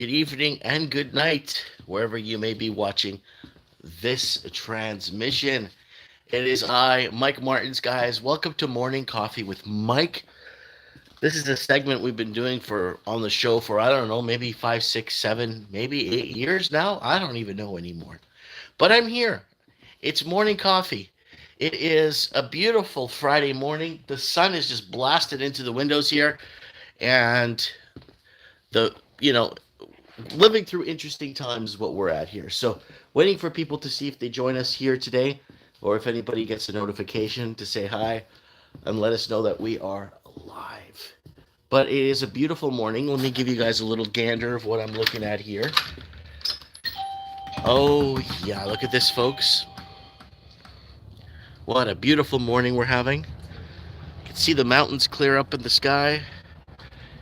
Good evening and good night, wherever you may be watching this transmission. It is I, Mike Martins, guys. Welcome to Morning Coffee with Mike. This is a segment we've been doing for on the show for I don't know, maybe 5, 6, 7, maybe 8 years now. I don't even know anymore. But I'm here. It's Morning Coffee. It is a beautiful Friday morning. The sun is just blasted into the windows here, and the you know living through interesting times is what we're at here. So, waiting for people to see if they join us here today, or if anybody gets a notification to say hi and let us know that we are live. But it is a beautiful morning. Let me give you guys a little gander of what I'm looking at here. Oh, yeah, look at this, folks. What a beautiful morning we're having. You can see the mountains clear up in the sky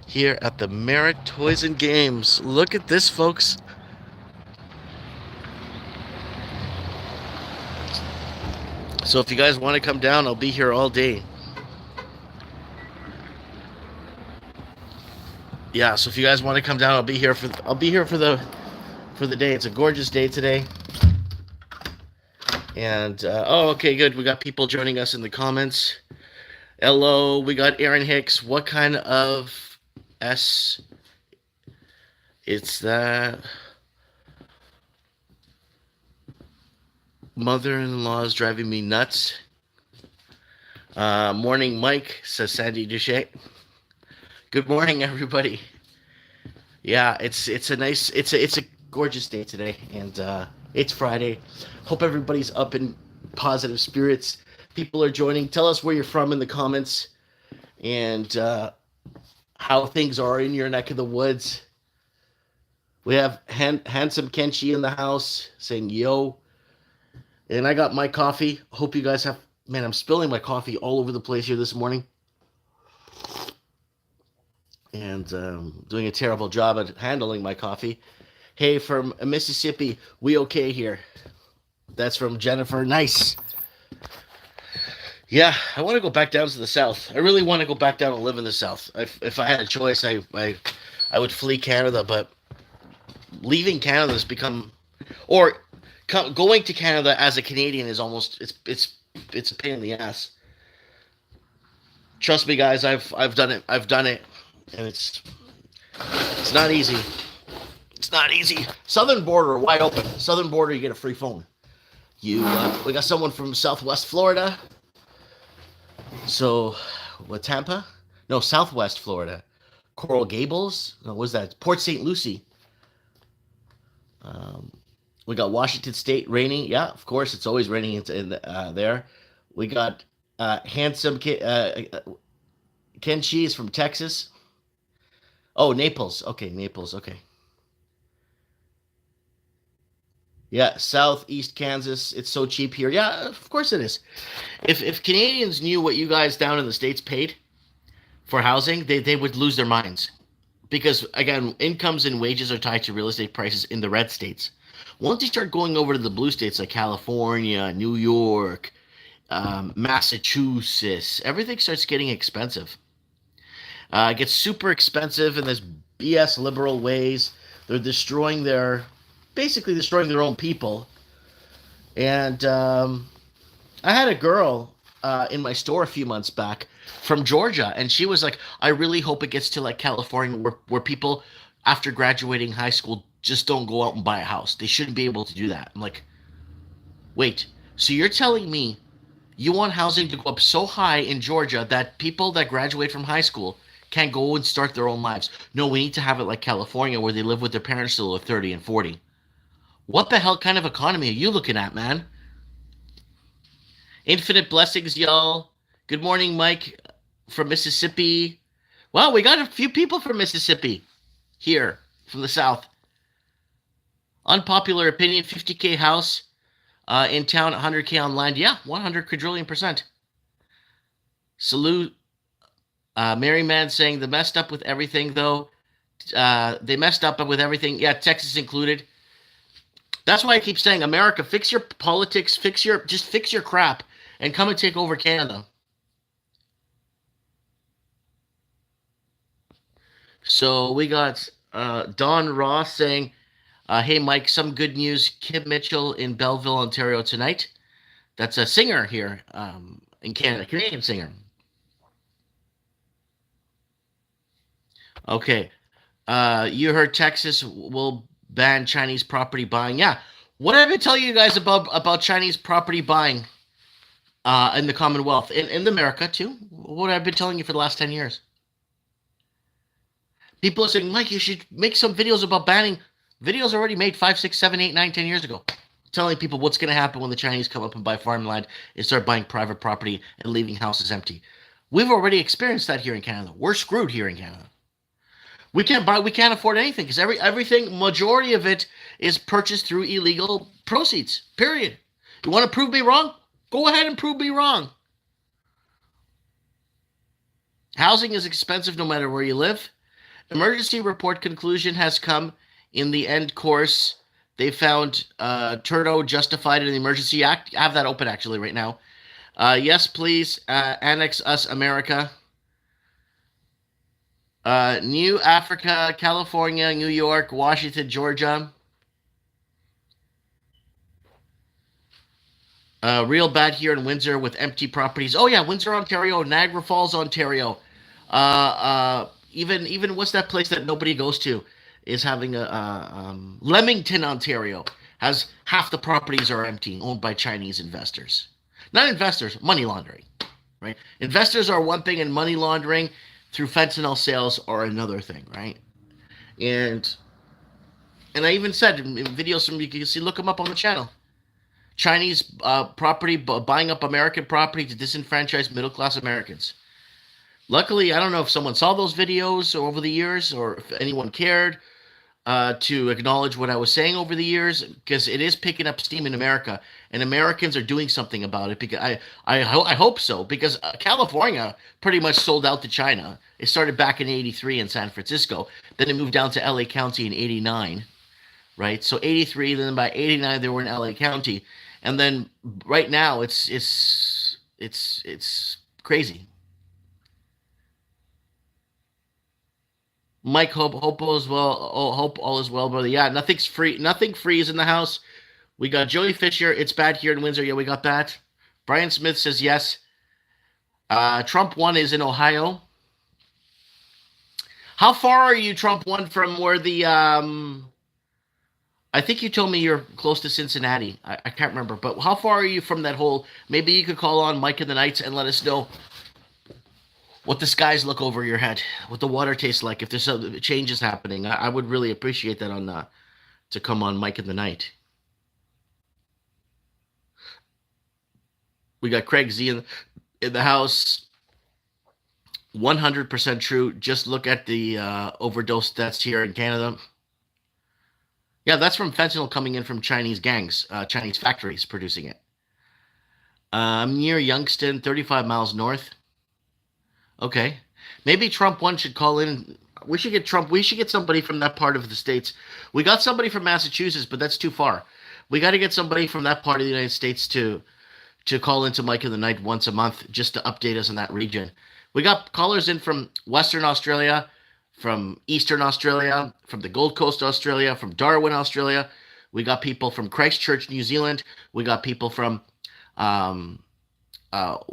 here at the Merritt Toys and Games. Look at this, folks. So if you guys want to come down, I'll be here all day. Yeah, so if you guys want to come down, I'll be here for the day. It's a gorgeous day today. And okay, good. We got people joining us in the comments. Hello, we got Aaron Hicks. What kind of S? It's that mother-in-law is driving me nuts. Morning, Mike, says Sandy Duche. Good morning, everybody. Yeah, it's a gorgeous day today, and it's Friday. Hope everybody's up in positive spirits. People are joining. Tell us where you're from in the comments, and how things are in your neck of the woods. We have handsome Kenshi in the house saying yo. And I got my coffee. Hope you guys have... Man, I'm spilling my coffee all over the place here this morning. And doing a terrible job at handling my coffee. Hey, from Mississippi, we okay here. That's from Jennifer. Nice. Yeah, I want to go back down to the South. I really want to go back down and live in the South. If I had a choice, I would flee Canada, but leaving Canada has become... Or... Going to Canada as a Canadian is almost it's a pain in the ass. Trust me, guys. I've done it. And it's not easy. It's not easy. Southern border wide open. Southern border, you get a free phone. We got someone from Southwest Florida. So, what, Tampa? No, Southwest Florida. Coral Gables. No, what was that? Port St. Lucie. We got Washington State raining. Yeah, of course, it's always raining there. We got handsome Kenshi is from Texas. Oh, Naples. Okay, Naples. Okay. Yeah, Southeast Kansas. It's so cheap here. Yeah, of course it is. If Canadians knew what you guys down in the States paid for housing, they would lose their minds. Because, again, incomes and wages are tied to real estate prices in the red states. Once you start going over to the blue states like California, New York, Massachusetts, everything starts getting expensive. It gets super expensive in this BS liberal ways. They're basically destroying their own people. And I had a girl in my store a few months back from Georgia, and she was like, I really hope it gets to like California where people, after graduating high school, just don't go out and buy a house. They shouldn't be able to do that. I'm like, wait, so you're telling me you want housing to go up so high in Georgia that people that graduate from high school can't go and start their own lives? No, we need to have it like California where they live with their parents till they're 30 and 40. What the hell kind of economy are you looking at, man? Infinite blessings, y'all. Good morning, Mike from Mississippi. Wow, we got a few people from Mississippi here from the South. Unpopular opinion, 50K house in town, 100K online. Yeah, 100 quadrillion %. Salute. Merryman saying they messed up with everything, though. They messed up with everything. Yeah, Texas included. That's why I keep saying, America, fix your politics, fix your crap, and come and take over Canada. So we got Don Ross saying, "Hey Mike, some good news. Kim Mitchell in Belleville, Ontario tonight. That's a singer here in Canada, Canadian singer." Okay. You heard Texas will ban Chinese property buying. Yeah. What did I been telling you guys about Chinese property buying in the Commonwealth, in America too? What I've been telling you for the last 10 years. People are saying, Mike, you should make some videos about banning. Videos already made 5, 6, 7, 8, 9, 10 years ago. Telling people what's going to happen when the Chinese come up and buy farmland and start buying private property and leaving houses empty. We've already experienced that here in Canada. We're screwed here in Canada. We can't afford anything because everything, majority of it is purchased through illegal proceeds. Period. You want to prove me wrong? Go ahead and prove me wrong. Housing is expensive no matter where you live. Emergency report conclusion has come in the end course. They found Trudeau justified in the Emergency Act. I have that open actually right now. Yes, please annex us, America. New Africa, California, New York, Washington, Georgia. Real bad here in Windsor with empty properties. Oh yeah, Windsor, Ontario, Niagara Falls, Ontario. Even what's that place that nobody goes to is having Leamington, Ontario has half the properties are empty, owned by Chinese investors. Not investors, money laundering, right? Investors are one thing, and money laundering through fentanyl sales are another thing, right? And I even said in videos from you can see, look them up on the channel. Chinese property buying up American property to disenfranchise middle class Americans. Luckily, I don't know if someone saw those videos over the years or if anyone cared to acknowledge what I was saying over the years, because it is picking up steam in America, and Americans are doing something about it. Because I hope so, because California pretty much sold out to China. It started back in '83 in San Francisco, then it moved down to LA County in '89, right? So '83, then by '89 they were in LA County, and then right now it's crazy. Mike, hope all is well. Oh, hope all is well, brother. Yeah, nothing's free. Nothing free is in the house. We got Joey Fisher. It's bad here in Windsor. Yeah, we got that. Brian Smith says yes. Trump 1 is in Ohio. How far are you, Trump 1, from where the I think you told me you're close to Cincinnati. I can't remember, but how far are you from that whole? Maybe you could call on Mike in the Nights and let us know what the skies look over your head, what the water tastes like, if there's some changes happening. I would really appreciate that on to come on Mike in the Night. We got Craig Z in the house. 100% true. Just look at the overdose deaths here in Canada. Yeah, that's from fentanyl coming in from Chinese gangs, Chinese factories producing it. I'm near Youngstown, 35 miles north. Okay. Maybe Trump 1 should call in. We should get Trump. We should get somebody from that part of the States. We got somebody from Massachusetts, but that's too far. We got to get somebody from that part of the United States to call into Mike in the Night once a month just to update us on that region. We got callers in from Western Australia, from Eastern Australia, from the Gold Coast, Australia, from Darwin, Australia. We got people from Christchurch, New Zealand. We got people from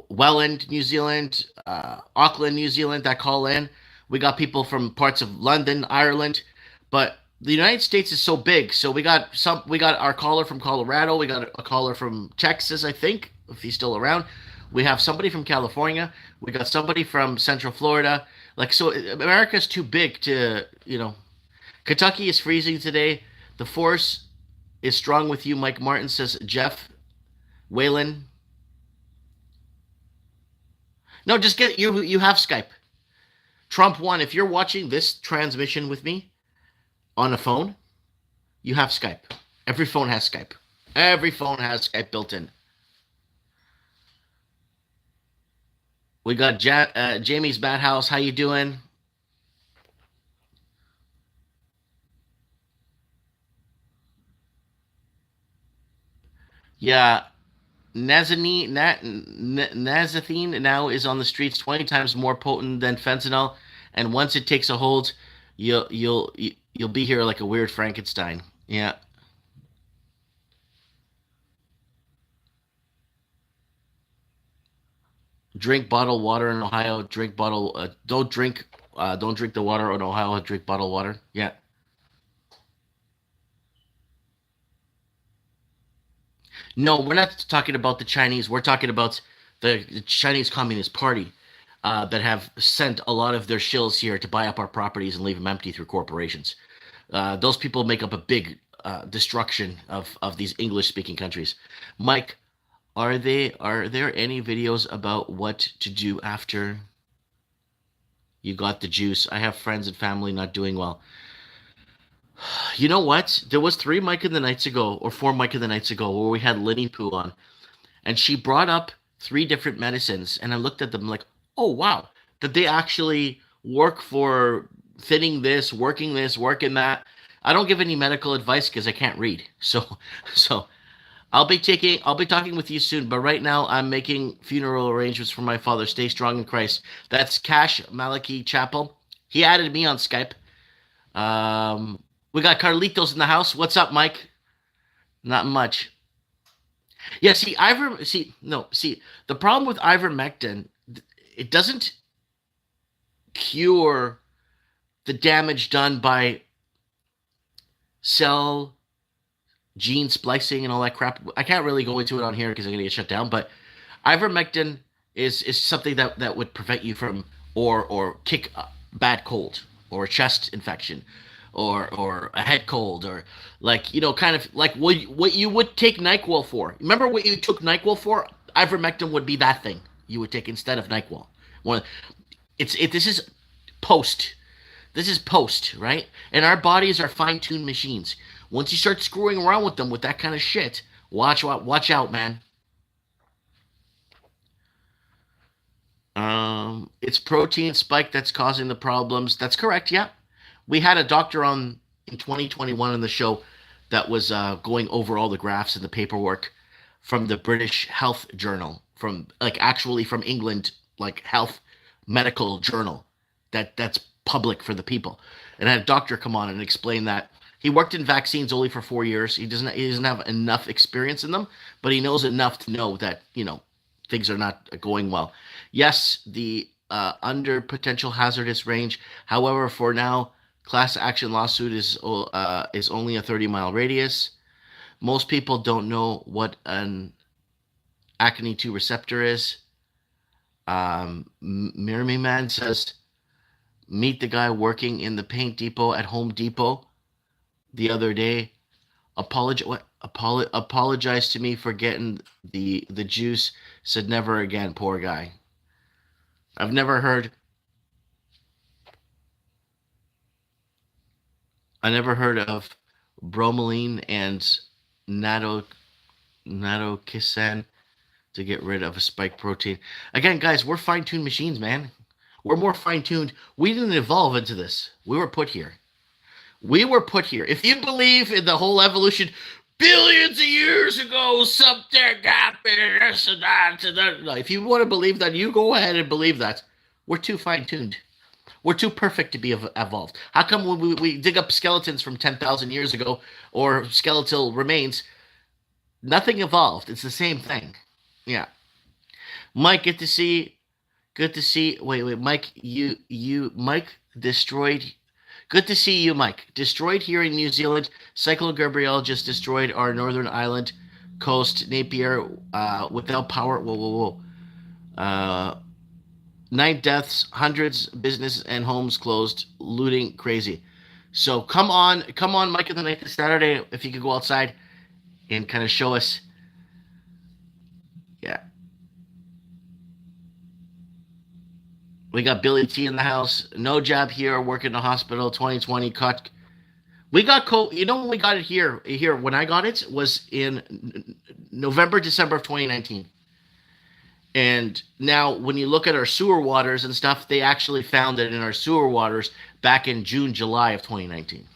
Welland, New Zealand, Auckland, New Zealand that call in. We got people from parts of London, Ireland, but the United States is so big. So we got our caller from Colorado. We got a caller from Texas, I think, if he's still around. We have somebody from California. We got somebody from Central Florida. Like, so America's too big to, Kentucky is freezing today. The force is strong with you, Mike Martin, says Jeff Whalen. No, just get you have Skype. Trump 1, if you're watching this transmission with me on a phone, you have Skype. Every phone has Skype. Every phone has Skype built in. We got Jamie's Bad House. How you doing? Yeah, Nazathine now is on the streets 20 times more potent than fentanyl, and once it takes a hold, you'll You'll be here like a weird Frankenstein. Yeah. Drink bottled water in Ohio. Drink bottle. Don't drink. Don't drink the water in Ohio. Drink bottled water. Yeah. No, we're not talking about the Chinese. We're talking about the Chinese Communist Party that have sent a lot of their shills here to buy up our properties and leave them empty through corporations. Those people make up a big destruction of these English speaking countries. Mike, are there any videos about what to do after you got the juice? I have friends and family not doing well. You know what? There was three Mike in the nights ago, or four Mike in the nights ago, where we had Lenny Poo on, and she brought up three different medicines, and I looked at them like, oh wow, did they actually work for thinning this, working that? I don't give any medical advice because I can't read. So, so I'll be talking with you soon. But right now, I'm making funeral arrangements for my father. Stay strong in Christ. That's Cash Malachi Chapel. He added me on Skype. We got Carlitos in the house. What's up, Mike? Not much. Yeah, see, the problem with ivermectin, it doesn't cure the damage done by cell gene splicing and all that crap. I can't really go into it on here because I'm gonna get shut down. But ivermectin is something that would prevent you from or kick a bad cold or a chest infection or a head cold or like kind of like what you would take NyQuil for. Remember what you took NyQuil for? Ivermectin would be that thing you would take instead of NyQuil. One, this is post. This is post, right? And our bodies are fine-tuned machines. Once you start screwing around with them with that kind of shit, watch out, man. It's protein spike that's causing the problems. That's correct. Yeah, we had a doctor on in 2021 on the show that was going over all the graphs and the paperwork from the British Health Journal, from like actually from England, like health medical journal that's public for the people. And I had a doctor come on and explain that he worked in vaccines only for 4 years. He doesn't have enough experience in them, but he knows enough to know that things are not going well. Yes, the under potential hazardous range. However, for now, class action lawsuit is only a 30-mile radius. Most people don't know what an acne 2 receptor is. Mirami Man says, meet the guy working in the paint depot at Home Depot the other day. Apologize to me for getting the juice. Said never again, poor guy. I've never heard of bromelain and natokisan to get rid of a spike protein. Again, guys, we're fine-tuned machines, man. We're more fine-tuned. We didn't evolve into this. We were put here. We were put here. If you believe in the whole evolution, billions of years ago, something happened, this and that, and that. If you want to believe that, you go ahead and believe that. We're too fine-tuned. We're too perfect to be evolved. How come when we dig up skeletons from 10,000 years ago or skeletal remains, nothing evolved? It's the same thing. Yeah. Mike, good to see. Wait, Mike, Mike destroyed. Good to see you, Mike. Destroyed here in New Zealand. Cyclone Gabrielle just destroyed our northern island coast. Napier without power. Whoa. 9 deaths, hundreds business and homes closed. Looting crazy. So come on, Mike, in the night this Saturday, if you could go outside and kind of show us. Yeah. We got Billy T in the house. No job here. Work in the hospital. 2020 cut. We got COVID. When we got it here when I got it was in November, December of 2019. And now when you look at our sewer waters and stuff, they actually found it in our sewer waters back in June, July of 2019.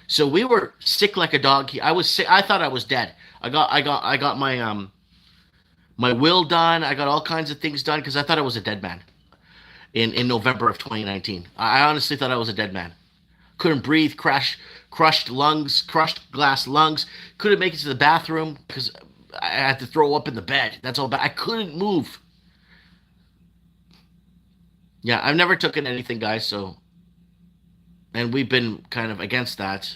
So we were sick like a dog. I was sick. I thought I was dead. I got my will done. I got all kinds of things done because I thought I was a dead man. In November of 2019. I honestly thought I was a dead man. Couldn't breathe, crushed lungs, crushed glass lungs. Couldn't make it to the bathroom because I had to throw up in the bed. That's all bad. I couldn't move. Yeah, I've never taken anything, guys, so and we've been kind of against that.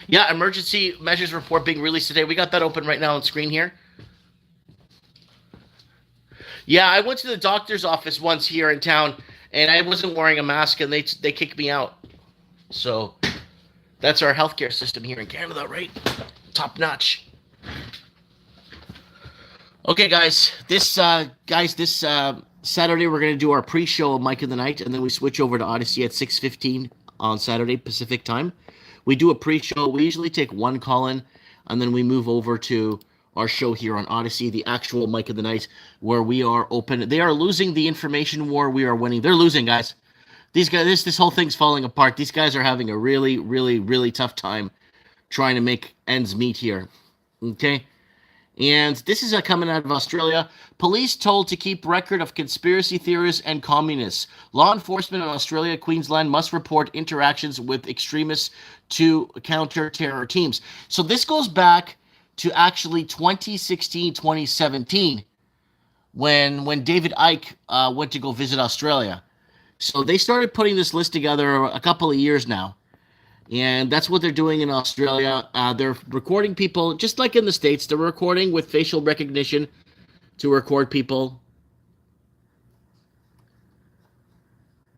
Yeah, emergency measures report being released today. We got that open right now on screen here. Yeah, I went to the doctor's office once here in town, and I wasn't wearing a mask, and they kicked me out. So that's our healthcare system here in Canada, right? Top notch. Okay, guys. This Saturday we're gonna do our pre-show of Mike in the Night, and then we switch over to Odyssey at 6:15 on Saturday Pacific time. We do a pre-show. We usually take one call-in, and then we move over to our show here on Odyssey, the actual Mike of the Night, where we are open. They are losing the information war. We are winning. They're losing, guys. These guys, this whole thing's falling apart. These guys are having a really, really, really tough time trying to make ends meet here. Okay? And this is coming out of Australia. Police told to keep record of conspiracy theorists and communists. Law enforcement in Australia, Queensland must report interactions with extremists to counter terror teams. So this goes back to actually 2016, 2017, when David Icke went to go visit Australia. So they started putting this list together a couple of years now. And that's what they're doing in Australia. They're recording people, just like in the States. They're recording with facial recognition to record people.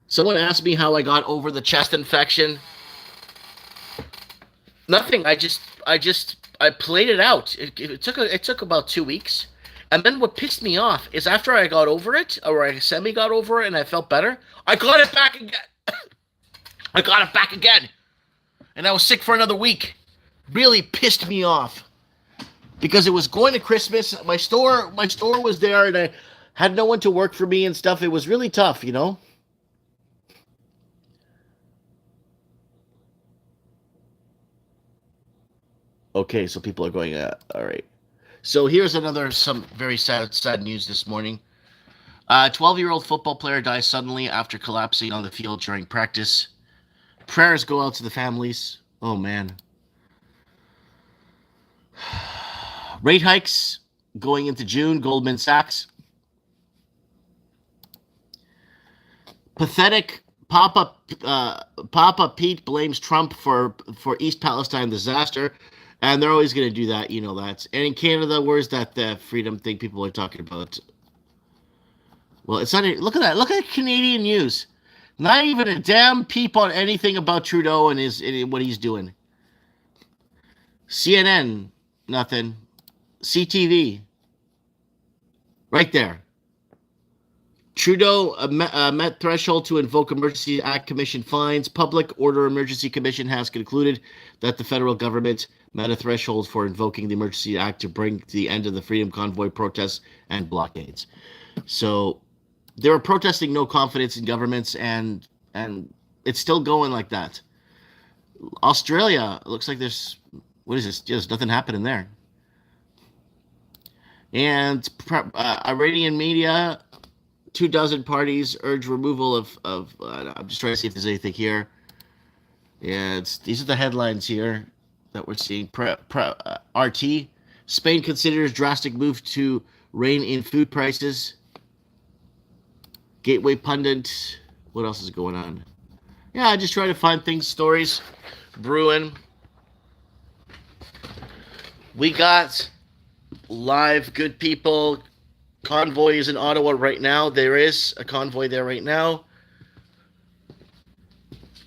Someone asked me how I got over the chest infection. Nothing. I played it out. It took about 2 weeks. And then what pissed me off is after I got over it, or I semi got over it and I felt better, I got it back again. I got it back again. And I was sick for another week. Really pissed me off. Because it was going to Christmas. My store was there and I had no one to work for me and stuff. It was really tough, you know? Okay, so people are going, all right. So here's some very sad news this morning. 12-year-old football player dies suddenly after collapsing on the field during practice. Prayers go out to the families. Oh, man. Rate hikes going into June. Goldman Sachs. Pathetic. Papa Pete blames Trump for East Palestine disaster. And they're always going to do that. You know that. And in Canada, where's that freedom thing people are talking about? Well, it's not. Look at that. Look at Canadian news. Not even a damn peep on anything about Trudeau and what he's doing. CNN, nothing. CTV, right there. Trudeau met threshold to invoke Emergency Act Commission fines. Public Order Emergency Commission has concluded that the federal government met a threshold for invoking the Emergency Act to bring to the end of the Freedom Convoy protests and blockades. So they were protesting no confidence in governments, and it's still going like that. Australia, it looks like there's, what is this? There's nothing happening there. And Iranian media, 24 parties urge removal of I'm just trying to see if there's anything here. Yeah, these are the headlines here that we're seeing. RT, Spain considers drastic move to rein in food prices. Gateway pundit. What else is going on? Yeah, I just try to find stories brewing. We got live good people. Convoy is in Ottawa right now. There is a convoy there right now.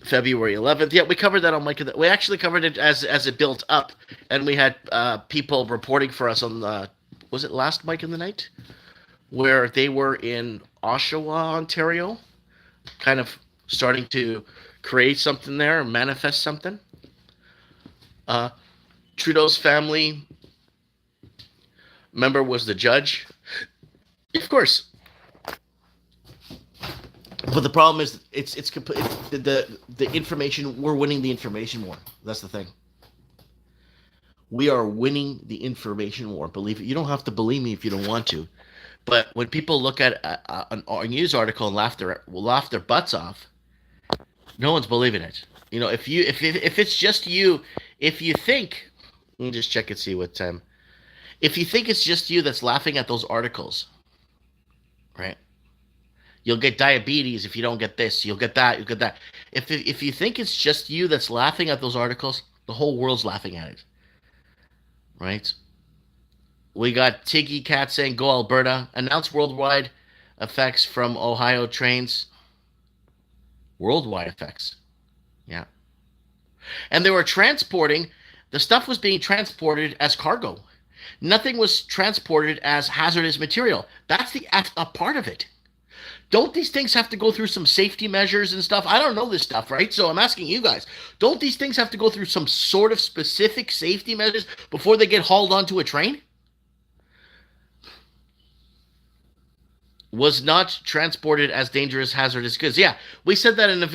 February 11th. Yeah, we covered that on Mike. We actually covered it as it built up, and we had people reporting for us on was it last Mike in the Night, where they were in Oshawa, Ontario, kind of starting to create something there, manifest something. Trudeau's family member was the judge. Of course. But the problem is it's the information, we're winning the information war. That's the thing. We are winning the information war. Believe it. You don't have to believe me if you don't want to. But when people look at a news article and laugh their butts off, no one's believing it. If it's just you, if you think, let me just check and see what time. If you think it's just you that's laughing at those articles, right? You'll get diabetes if you don't get this. You'll get that. You'll get that. If you think it's just you that's laughing at those articles, the whole world's laughing at it, right? We got Tiggy Cat saying, "Go Alberta." Announce worldwide effects from Ohio trains. Worldwide effects. Yeah. And they were transporting, the stuff was being transported as cargo. Nothing was transported as hazardous material. That's a part of it. Don't these things have to go through some safety measures and stuff? I don't know this stuff, right? So I'm asking you guys, don't these things have to go through some sort of specific safety measures before they get hauled onto a train? Was not transported as dangerous hazardous goods. Yeah, we said that in a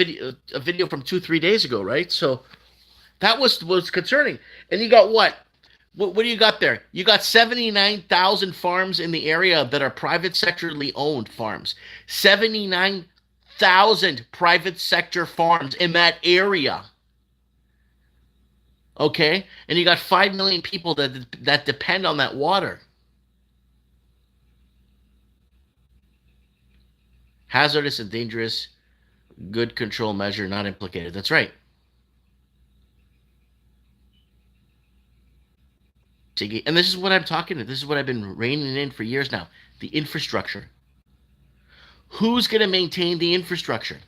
video from 2 3 days ago, right? So that was concerning. And you got what? What do you got there? You got 79,000 farms in the area that are private sectorly owned farms. 79,000 private sector farms in that area. Okay? And you got 5 million people that depend on that water. Hazardous and dangerous, good control measure not implicated. That's right. And this is what I'm talking to. This is what I've been reining in for years now. The infrastructure. Who's going to maintain the infrastructure?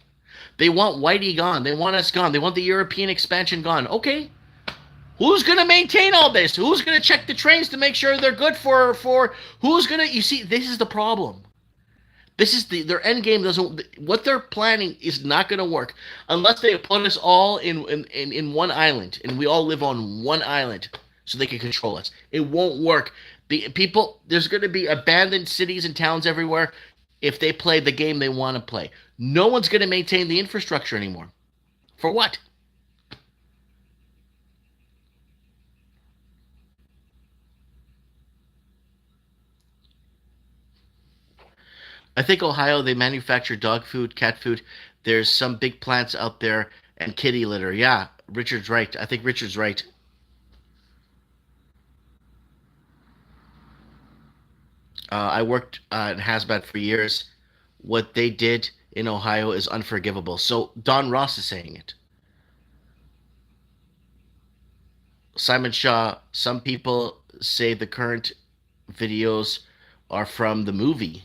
They want Whitey gone. They want us gone. They want the European expansion gone. Okay. Who's going to maintain all this? Who's going to check the trains to make sure they're good for who's going to, you see, this is the problem. This is their end game doesn't, what they're planning is not going to work unless they put us all in one island and we all live on one island so they can control us. It won't work. There's going to be abandoned cities and towns everywhere if they play the game they want to play. No one's going to maintain the infrastructure anymore. For what? I think Ohio, they manufacture dog food, cat food. There's some big plants out there and kitty litter. Yeah, Richard's right. I think Richard's right. I worked in hazmat for years. What they did in Ohio is unforgivable. So Don Ross is saying it. Simon Shaw, some people say the current videos are from the movie.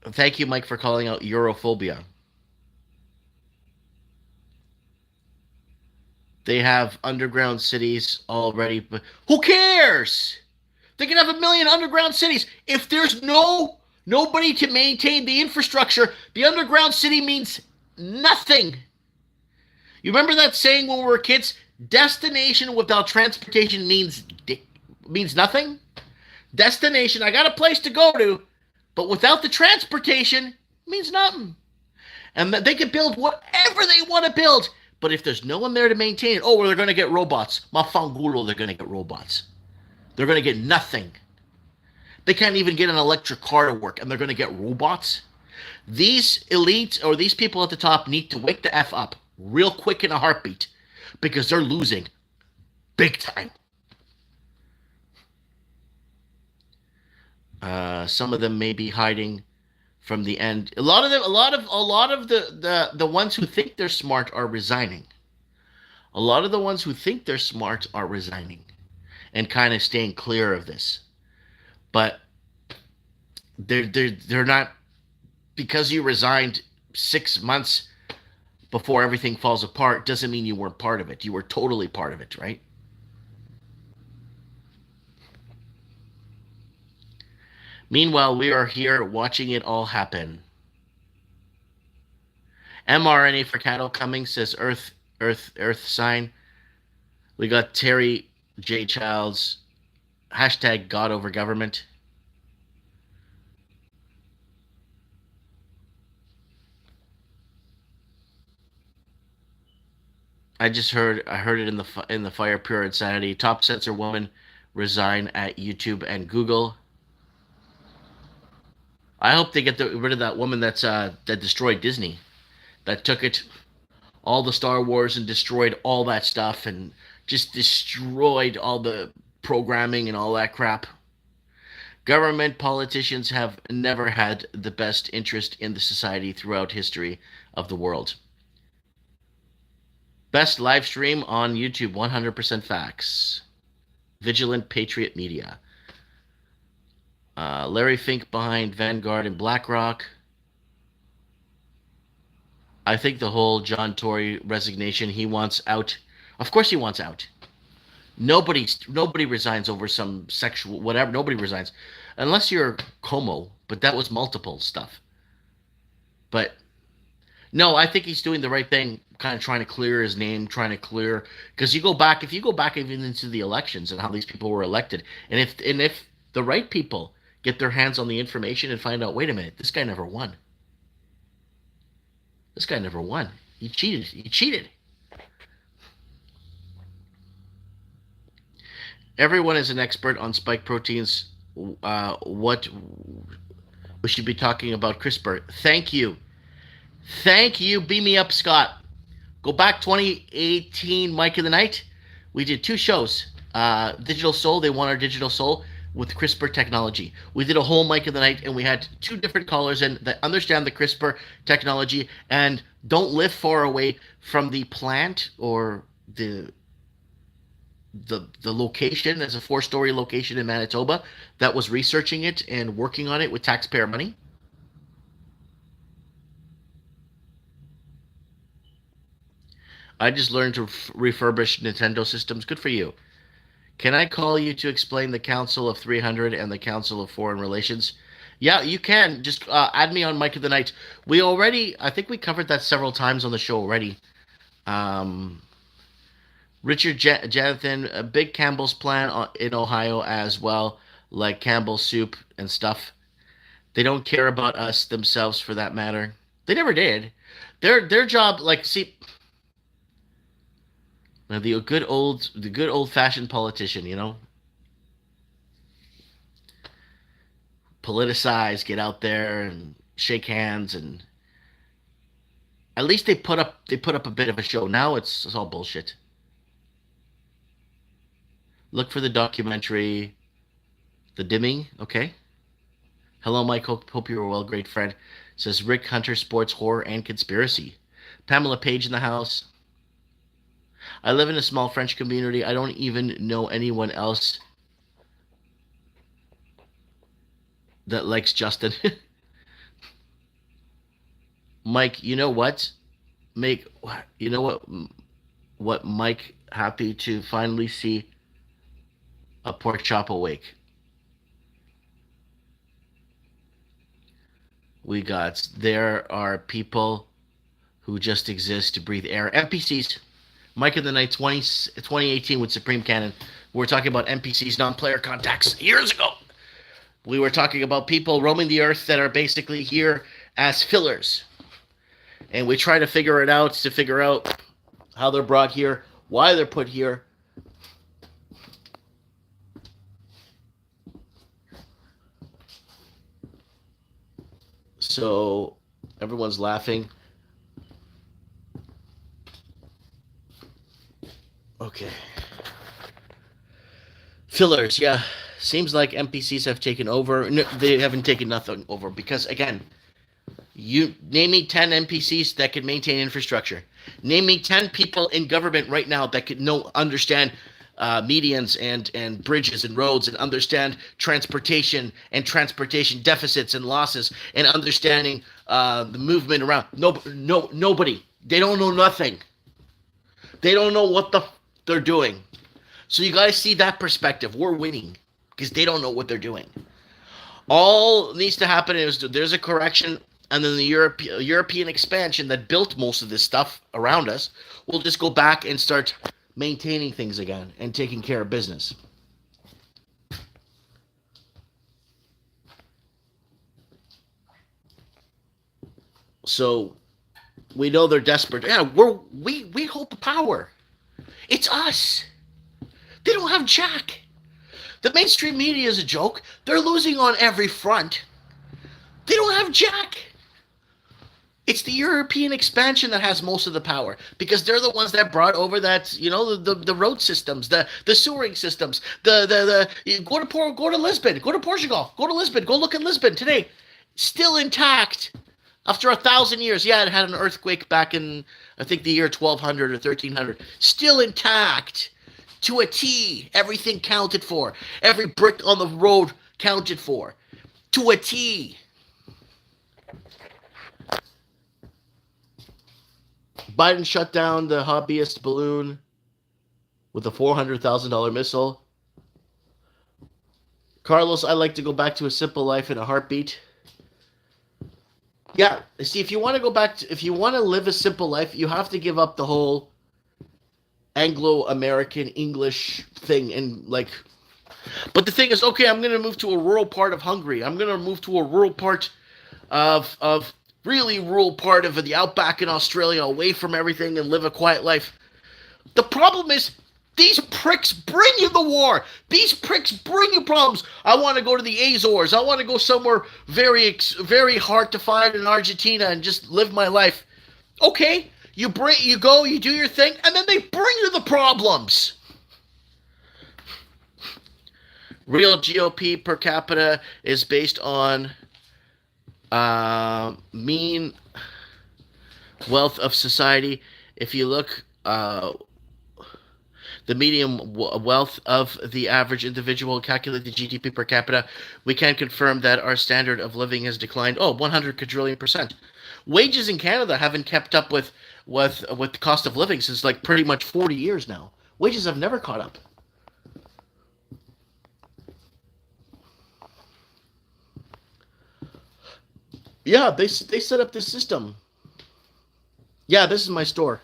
Thank you, Mike, for calling out Europhobia. They have underground cities already, but who cares? They can have a million underground cities. If there's nobody to maintain the infrastructure, the underground city means nothing. You remember that saying when we were kids? Destination without transportation means nothing. Destination, I got a place to go to, but without the transportation, means nothing. And they can build whatever they want to build. But if there's no one there to maintain it, well, they're going to get robots. Mafangulo, they're going to get robots. They're going to get nothing. They can't even get an electric car to work, and they're going to get robots. These elites or these people at the top need to wake the F up real quick in a heartbeat because they're losing big time. Some of them may be hiding from the end. A lot of the ones who think they're smart are resigning. A lot of the ones who think they're smart are resigning and kind of staying clear of this. But they're not, because you resigned 6 months before everything falls apart doesn't mean you weren't part of it. You were totally part of it, right? Meanwhile, we are here watching it all happen. mRNA for cattle coming, says Earth sign. We got Terry J. Childs, hashtag God over government. I heard it in the Fire Pure Insanity. Top censor woman resign at YouTube and Google. I hope they get rid of that woman that destroyed Disney, that took it all the Star Wars and destroyed all that stuff and just destroyed all the programming and all that crap. Government politicians have never had the best interest in the society throughout history of the world. Best live stream on YouTube, 100% facts. Vigilant Patriot Media. Larry Fink behind Vanguard and BlackRock. I think the whole John Tory resignation, he wants out. Of course he wants out. Nobody resigns over some sexual whatever. Nobody resigns unless you're Como, but that was multiple stuff. But no, I think he's doing the right thing, kind of trying to clear his name, trying to clear because if you go back even into the elections and how these people were elected, and if the right people get their hands on the information and find out, wait a minute, this guy never won. This guy never won. He cheated. He cheated. Everyone is an expert on spike proteins. What we should be talking about CRISPR. Thank you. Thank you. Beam me up, Scott. Go back 2018, Mike of the Night. We did 2 shows. Digital Soul. They want our Digital Soul with CRISPR technology. We did a whole Mike of the Night, and we had 2 different callers in that understand the CRISPR technology and don't live far away from the plant or the location. There's a 4-story location in Manitoba that was researching it and working on it with taxpayer money. I just learned to refurbish Nintendo systems. Good for you. Can I call you to explain the Council of 300 and the Council of Foreign Relations? Yeah, you can. Just add me on Mike of the Night. I think we covered that several times on the show already. Richard Jonathan, Big Campbell's plan in Ohio as well, like Campbell's soup and stuff. They don't care about us themselves for that matter. They never did. Their job, like, see, the good old fashioned politician, politicize, get out there and shake hands, and at least they put up a bit of a show. Now it's all bullshit. Look for the documentary, The Dimming. Okay. Hello, Mike. Hope you are well, great friend. Says Rick Hunter, sports, horror, and conspiracy. Pamela Page in the house. I live in a small French community. I don't even know anyone else that likes Justin. Mike, you know what? What Mike happy to finally see a pork chop awake. There are people who just exist to breathe air. NPCs. Mike of the Night 2018 with Supreme Cannon. We're talking about NPCs, non-player contacts, years ago. We were talking about people roaming the earth that are basically here as fillers. And we try to figure out how they're brought here, why they're put here. So everyone's laughing. Okay. Fillers, yeah. Seems like NPCs have taken over. No, they haven't taken nothing over because, again, you name me 10 NPCs that could maintain infrastructure. Name me 10 people in government right now that could understand medians and bridges and roads and understand transportation and transportation deficits and losses and understanding the movement around. Nobody. They don't know nothing. They don't know what they're doing. So you guys see that perspective. We're winning because they don't know what they're doing. All needs to happen is there's a correction, and then the European expansion that built most of this stuff around us will just go back and start maintaining things again and taking care of business. So we know they're desperate. Yeah, we hold the power. It's us. They don't have jack. The mainstream media is a joke. They're losing on every front. They don't have jack. It's the European expansion that has most of the power because they're the ones that brought over that, the road systems, the sewering systems, go to Lisbon, go to Portugal, go to Lisbon, go look at Lisbon today, still intact after 1,000 years. Yeah, it had an earthquake back in I think the year 1200 or 1300, still intact to a T. Everything counted for, every brick on the road counted for to a T. Biden shut down the hobbyist balloon with a $400,000 missile. Carlos, I like to go back to a simple life in a heartbeat. Yeah, see, if you want to go back to, if you want to live a simple life, you have to give up the whole Anglo-American English thing and like. But the thing is, okay, I'm going to move to a rural part of Hungary. I'm going to move to a rural part of really rural part of the outback in Australia, away from everything, and live a quiet life. The problem is these pricks bring you the war. These pricks bring you problems. I want to go to the Azores. I want to go somewhere very hard to find in Argentina and just live my life. Okay, you go, you do your thing, and then they bring you the problems. Real GOP per capita is based on mean wealth of society. If you look, the median wealth of the average individual, calculate the GDP per capita, we can confirm that our standard of living has declined 100 quadrillion percent. Wages in Canada haven't kept up with the cost of living since like pretty much 40 years now. Wages have never caught up. Yeah, they set up this system. Yeah, this is my store.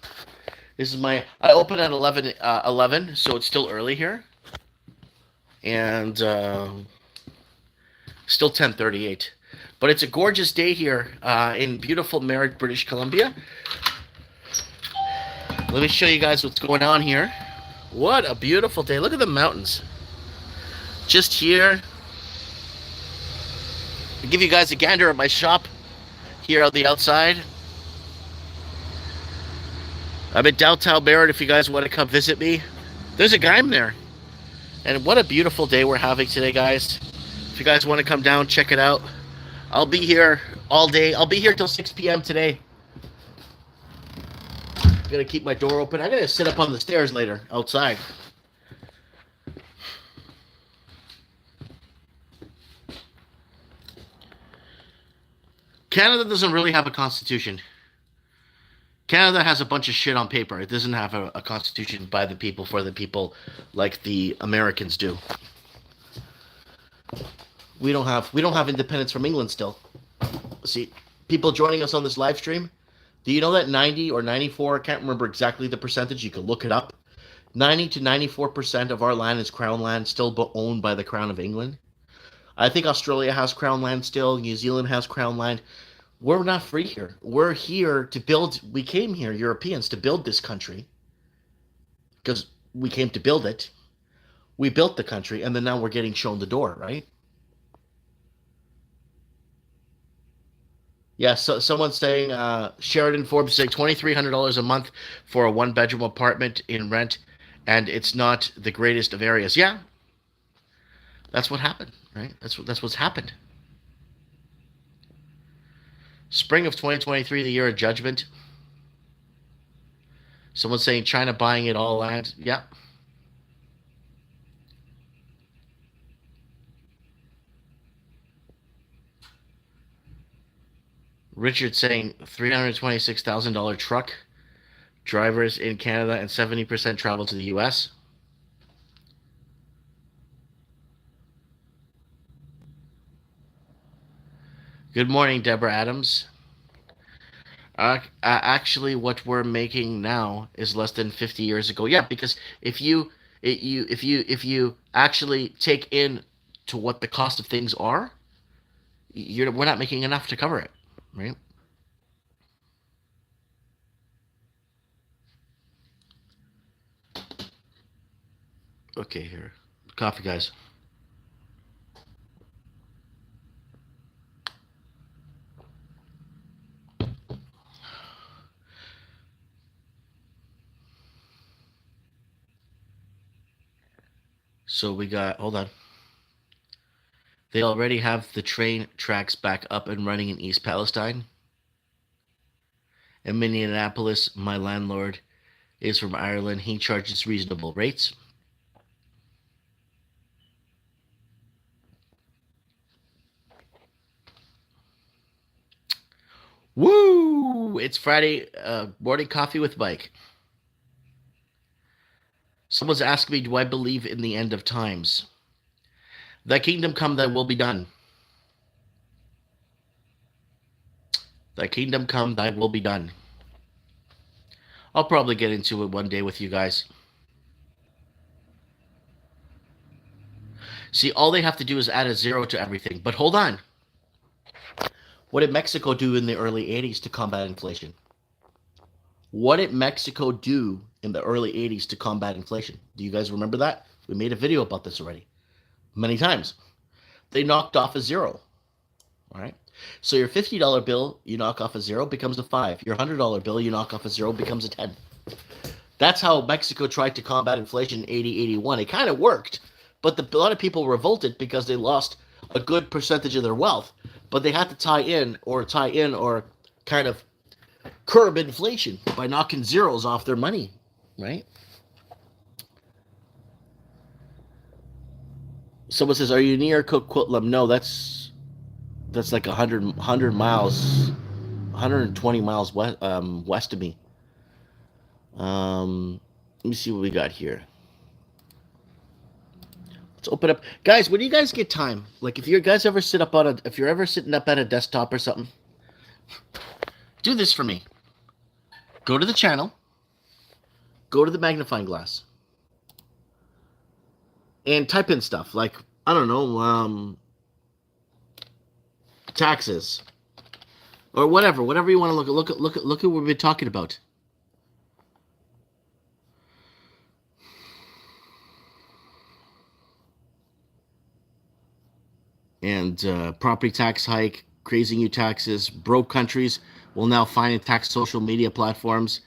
I open at 11, so it's still early here. And still 10:38. But it's a gorgeous day here in beautiful Merritt, British Columbia. Let me show you guys what's going on here. What a beautiful day. Look at the mountains. Just here. I'll give you guys a gander at my shop here on the outside. I'm in downtown Merritt if you guys want to come visit me. There's a guy in there. And what a beautiful day we're having today, guys. If you guys want to come down, check it out. I'll be here all day. I'll be here till 6 p.m. today. I'm going to keep my door open. I'm going to sit up on the stairs later, outside. Canada doesn't really have a constitution. Canada has a bunch of shit on paper. It doesn't have a constitution by the people, for the people, like the Americans do. We don't have independence from England still. See, people joining us on this live stream, do you know that 90 or 94, I can't remember exactly the percentage, you can look it up, 90 to 94% of our land is crown land, still owned by the Crown of England. I think Australia has crown land still, New Zealand has crown land. We're not free here. We're here to build. We came here, Europeans, to build this country because we came to build it. We built the country, and then now we're getting shown the door, right? Yeah, so someone's saying, Sheridan Forbes saying $2,300 a month for a one-bedroom apartment in rent, and it's not the greatest of areas. Yeah, that's what happened, right? That's what's happened. Spring of 2023, the year of judgment. Someone's saying China buying it all land. Yeah. Richard saying $326,000 truck drivers in Canada and 70% travel to the U.S. Good morning, Deborah Adams. Actually, what we're making now is less than 50 years ago. Yeah, because if you actually take in to what the cost of things are, we're not making enough to cover it, right? Okay, here, coffee, guys. So we got, hold on. They already have the train tracks back up and running in East Palestine. In Minneapolis, my landlord is from Ireland. He charges reasonable rates. Woo! It's Friday morning coffee with Mike. Someone's asking me, do I believe in the end of times? Thy kingdom come, thy will be done. Thy kingdom come, thy will be done. I'll probably get into it one day with you guys. See, all they have to do is add a zero to everything. But hold on. What did Mexico do in the early 80s to combat inflation? What did Mexico do in the early 80s to combat inflation? Do you guys remember that? We made a video about this already many times. They knocked off a zero. All right. So your $50 bill, you knock off a zero, becomes a 5. Your $100 bill, you knock off a zero, becomes a 10. That's how Mexico tried to combat inflation in 80, 81. It kind of worked, but a lot of people revolted because they lost a good percentage of their wealth. But they had to tie in or kind of curb inflation by knocking zeros off their money, right? Someone says, "Are you near Coquitlam?" No, that's like 100 miles, 120 miles west of me. Let me see what we got here. Let's open up, guys. When do you guys get time? Like, if you guys ever if you're ever sitting up at a desktop or something, do this for me. Go to the channel. Go to the magnifying glass. And type in stuff like, I don't know, taxes or whatever you want to look at. Look at what we've been talking about. And property tax hike, crazy new taxes, broke countries will now fine and tax social media platforms.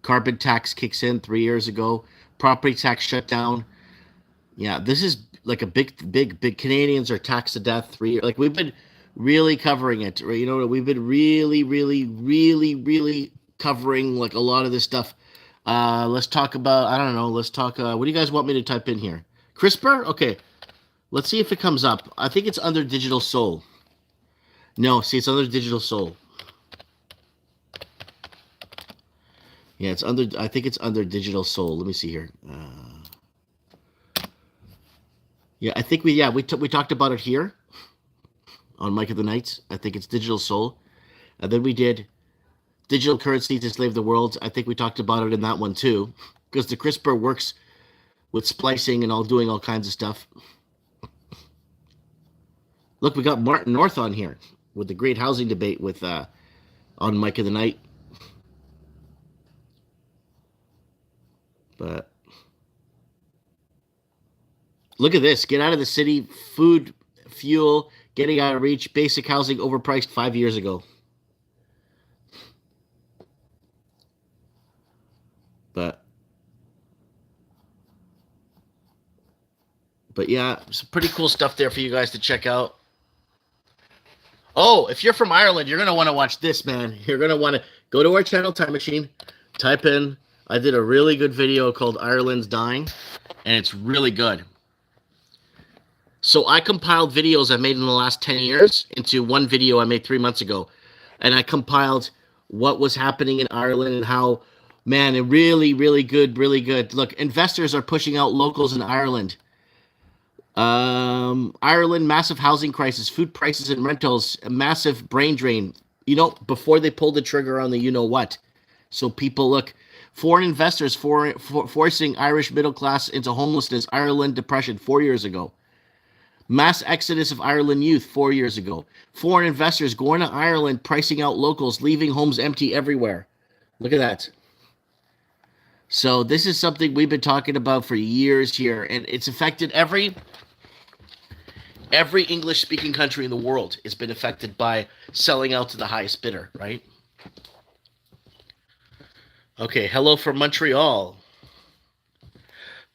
Carbon tax kicks in 3 years ago. Property tax shutdown. Yeah, this is like a big. Canadians are taxed to death 3 years. Like, we've been really covering it. Right? You know, we've been really covering like a lot of this stuff. Let's talk about, I don't know. Let's talk. What do you guys want me to type in here? CRISPR? Okay. Let's see if it comes up. I think it's under Digital Soul. No, see, it's under Digital Soul. Yeah, it's under. I think it's under Digital Soul. Let me see here. Yeah, I think we talked about it here on Mike of the Nights. I think it's Digital Soul, and then we did Digital Currency to Slave the World. I think we talked about it in that one too, because the CRISPR works with splicing and doing all kinds of stuff. Look, we got Martin North on here with the great housing debate with on Mike of the Night. But look at this. Get out of the city. Food, fuel, getting out of reach. Basic housing overpriced 5 years ago. But yeah, some pretty cool stuff there for you guys to check out. Oh, if you're from Ireland, you're going to want to watch this, man. You're going to want to go to our channel, Time Machine, type in, I did a really good video called Ireland's Dying, and it's really good. So I compiled videos I made in the last 10 years into one video I made 3 months ago. And I compiled what was happening in Ireland and how, man, it really good. Look, investors are pushing out locals in Ireland. Ireland, massive housing crisis, food prices and rentals, a massive brain drain. You know, before they pulled the trigger on the you-know-what. So people, look, foreign investors forcing Irish middle class into homelessness, Ireland depression 4 years ago. Mass exodus of Ireland youth 4 years ago. Foreign investors going to Ireland, pricing out locals, leaving homes empty everywhere. Look at that. So this is something we've been talking about for years here, and it's affected every English-speaking country in the world has been affected by selling out to the highest bidder, right? Okay, hello from Montreal.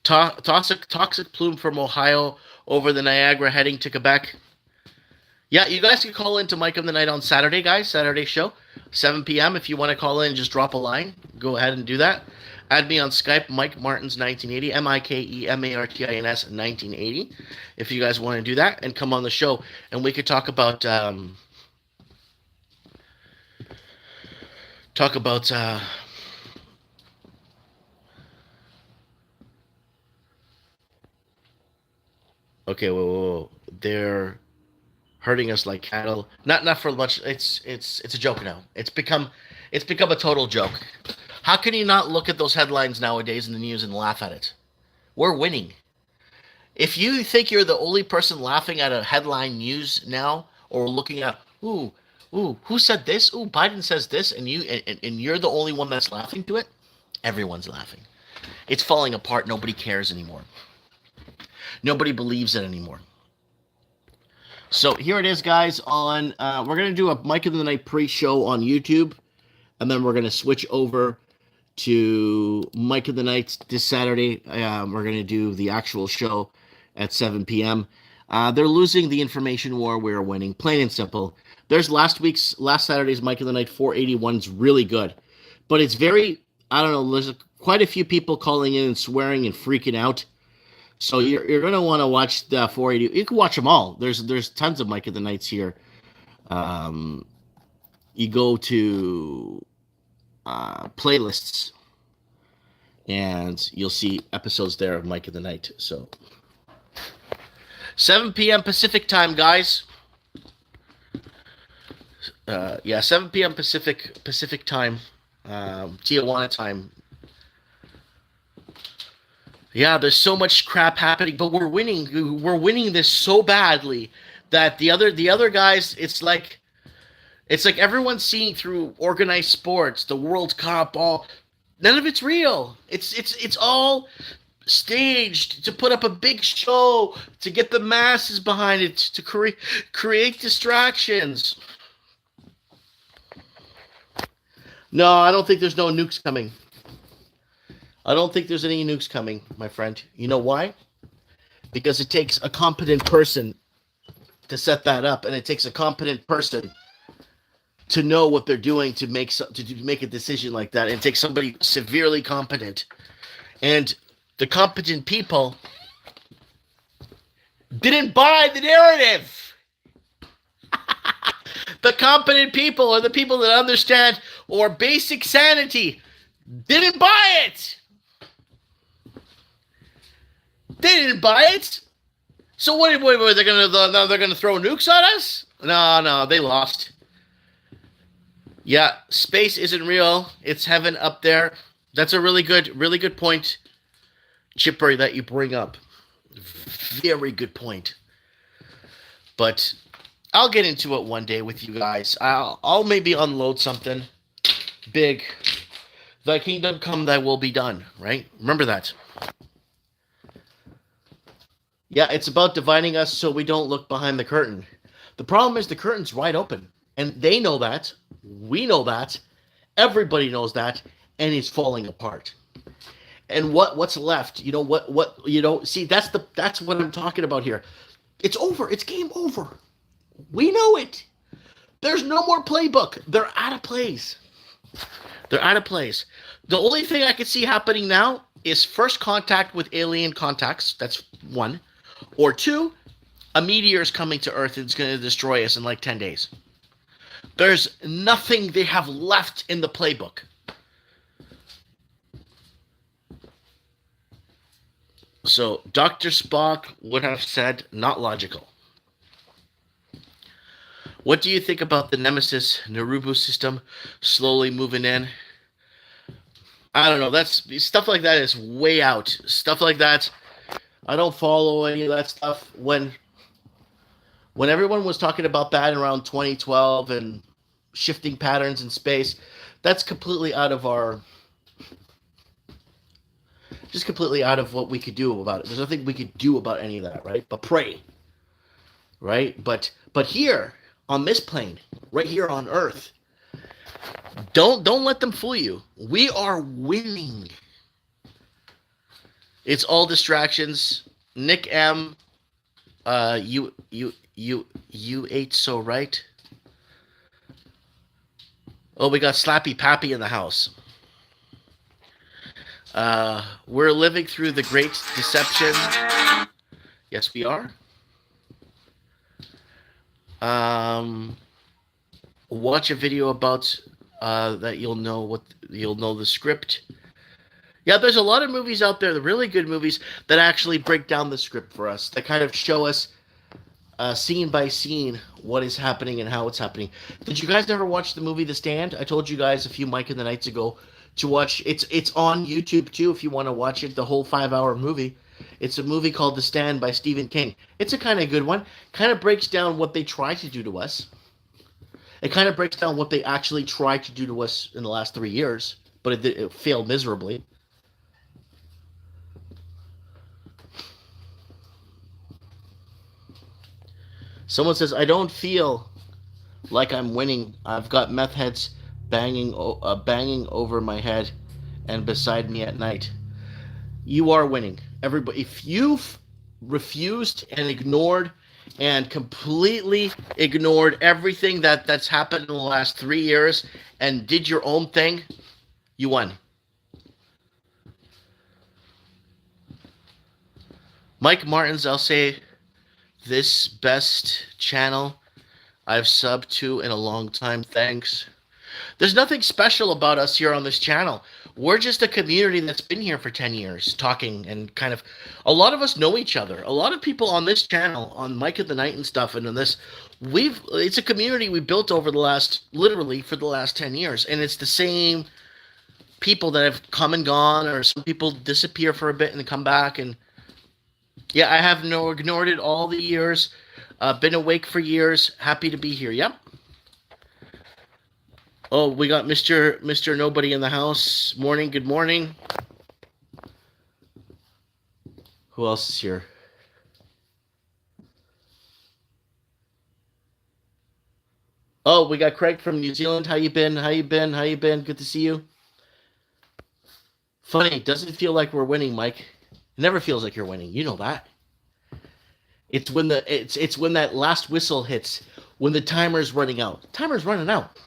Toxic plume from Ohio over the Niagara heading to Quebec. Yeah, you guys can call into Mike of the Night on Saturday, guys. Saturday show, 7 p.m. If you want to call in and just drop a line, go ahead and do that. Add me on Skype, Mike Martins 1980, MikeMartins 1980. If you guys want to do that and come on the show, and we could talk about okay, whoa. They're hurting us like cattle. Not for much. It's a joke now. It's become a total joke. How can you not look at those headlines nowadays in the news and laugh at it? We're winning. If you think you're the only person laughing at a headline news now, or looking at who said this? Ooh, Biden says this, and you're the only one that's laughing to it. Everyone's laughing. It's falling apart. Nobody cares anymore. Nobody believes it anymore. So here it is, guys. On we're gonna do a Mike of the Night pre-show on YouTube, and then we're gonna switch over to Mike of the Night this Saturday. We're gonna do the actual show at 7 p.m. They're losing the information war. We're winning, plain and simple. There's last Saturday's Mike of the Night 481's really good, but it's very, I don't know. There's quite a few people calling in and swearing and freaking out. So you're gonna want to watch the 480. You can watch them all. There's tons of Mike of the Nights here. You go to playlists, and you'll see episodes there of Mike of the Night. So 7 p.m. Pacific time, guys. 7 p.m. Pacific time, Tijuana time. Yeah, there's so much crap happening, but we're winning. We're winning this so badly that the other guys, it's like everyone's seeing through organized sports, the World Cup, all none of it's real. It's all staged to put up a big show, to get the masses behind it, to create distractions. No, I don't think there's no nukes coming. I don't think there's any nukes coming, my friend. You know why? Because it takes a competent person to set that up, and it takes a competent person to know what they're doing to make a decision like that. And it takes somebody severely competent, and the competent people didn't buy the narrative. The competent people, or the people that understand or basic sanity, didn't buy it. They didn't buy it. So what? They're gonna throw nukes at us? No, they lost. Yeah, space isn't real. It's heaven up there. That's a really good point, Chipper, that you bring up. Very good point. But I'll get into it one day with you guys. I'll maybe unload something big. Thy kingdom come, thy will be done. Right? Remember that. Yeah, it's about dividing us so we don't look behind the curtain. The problem is the curtain's wide open. And they know that. We know that. Everybody knows that. And it's falling apart. And what's left? See, that's what I'm talking about here. It's over. It's game over. We know it. There's no more playbook. They're out of place. The only thing I can see happening now is first contact with alien contacts. That's one. Or two, a meteor is coming to Earth and it's going to destroy us in like 10 days. There's nothing they have left in the playbook. So Dr. Spock would have said, not logical. What do you think about the Nemesis Narubu system slowly moving in? I don't know. That's stuff like that is way out. Stuff like that, I don't follow any of that stuff. When everyone was talking about that around 2012 and shifting patterns in space, that's completely out of what we could do about it. There's nothing we could do about any of that, right? But pray, right? But here on this plane, right here on Earth, don't let them fool you. We are winning. It's all distractions. Nick M, you ate so right. Oh, we got Slappy Pappy in the house. We're living through the great deception. Yes, we are. Um, watch a video about that. You'll know the script. Yeah, there's a lot of movies out there, the really good movies that actually break down the script for us, that kind of show us scene by scene what is happening and how it's happening. Did you guys ever watch the movie The Stand? I told you guys a few Mike and the Nights ago to watch. It's on YouTube too if you want to watch it. The whole 5 hour movie. It's a movie called The Stand by Stephen King. It's a kind of good one. Kind of breaks down what they try to do to us. It kind of breaks down what they actually tried to do to us in the last 3 years, but it failed miserably. Someone says, I don't feel like I'm winning. I've got meth heads banging over my head and beside me at night. You are winning. Everybody, if you've refused and ignored and completely ignored everything that's happened in the last 3 years and did your own thing, you won. Mike Martins, I'll say this best channel I've subbed to in a long time. Thanks. There's nothing special about us here on this channel. We're just a community that's been here for 10 years talking and kind of a lot of us know each other. A lot of people on this channel, on Mike of the Night and stuff, and on this, it's a community we built over the last, literally for the last 10 years. And it's the same people that have come and gone, or some people disappear for a bit and come back. And yeah, I have ignored it all the years. Been awake for years. Happy to be here. Yep. Oh, we got Mr. Nobody in the house. Morning. Good morning. Who else is here? Oh, we got Craig from New Zealand. How you been? How you been? How you been? Good to see you. Funny, doesn't feel like we're winning, Mike. It never feels like you're winning. You know that. It's when it's when that last whistle hits, when the timer's running out. Timer's running out.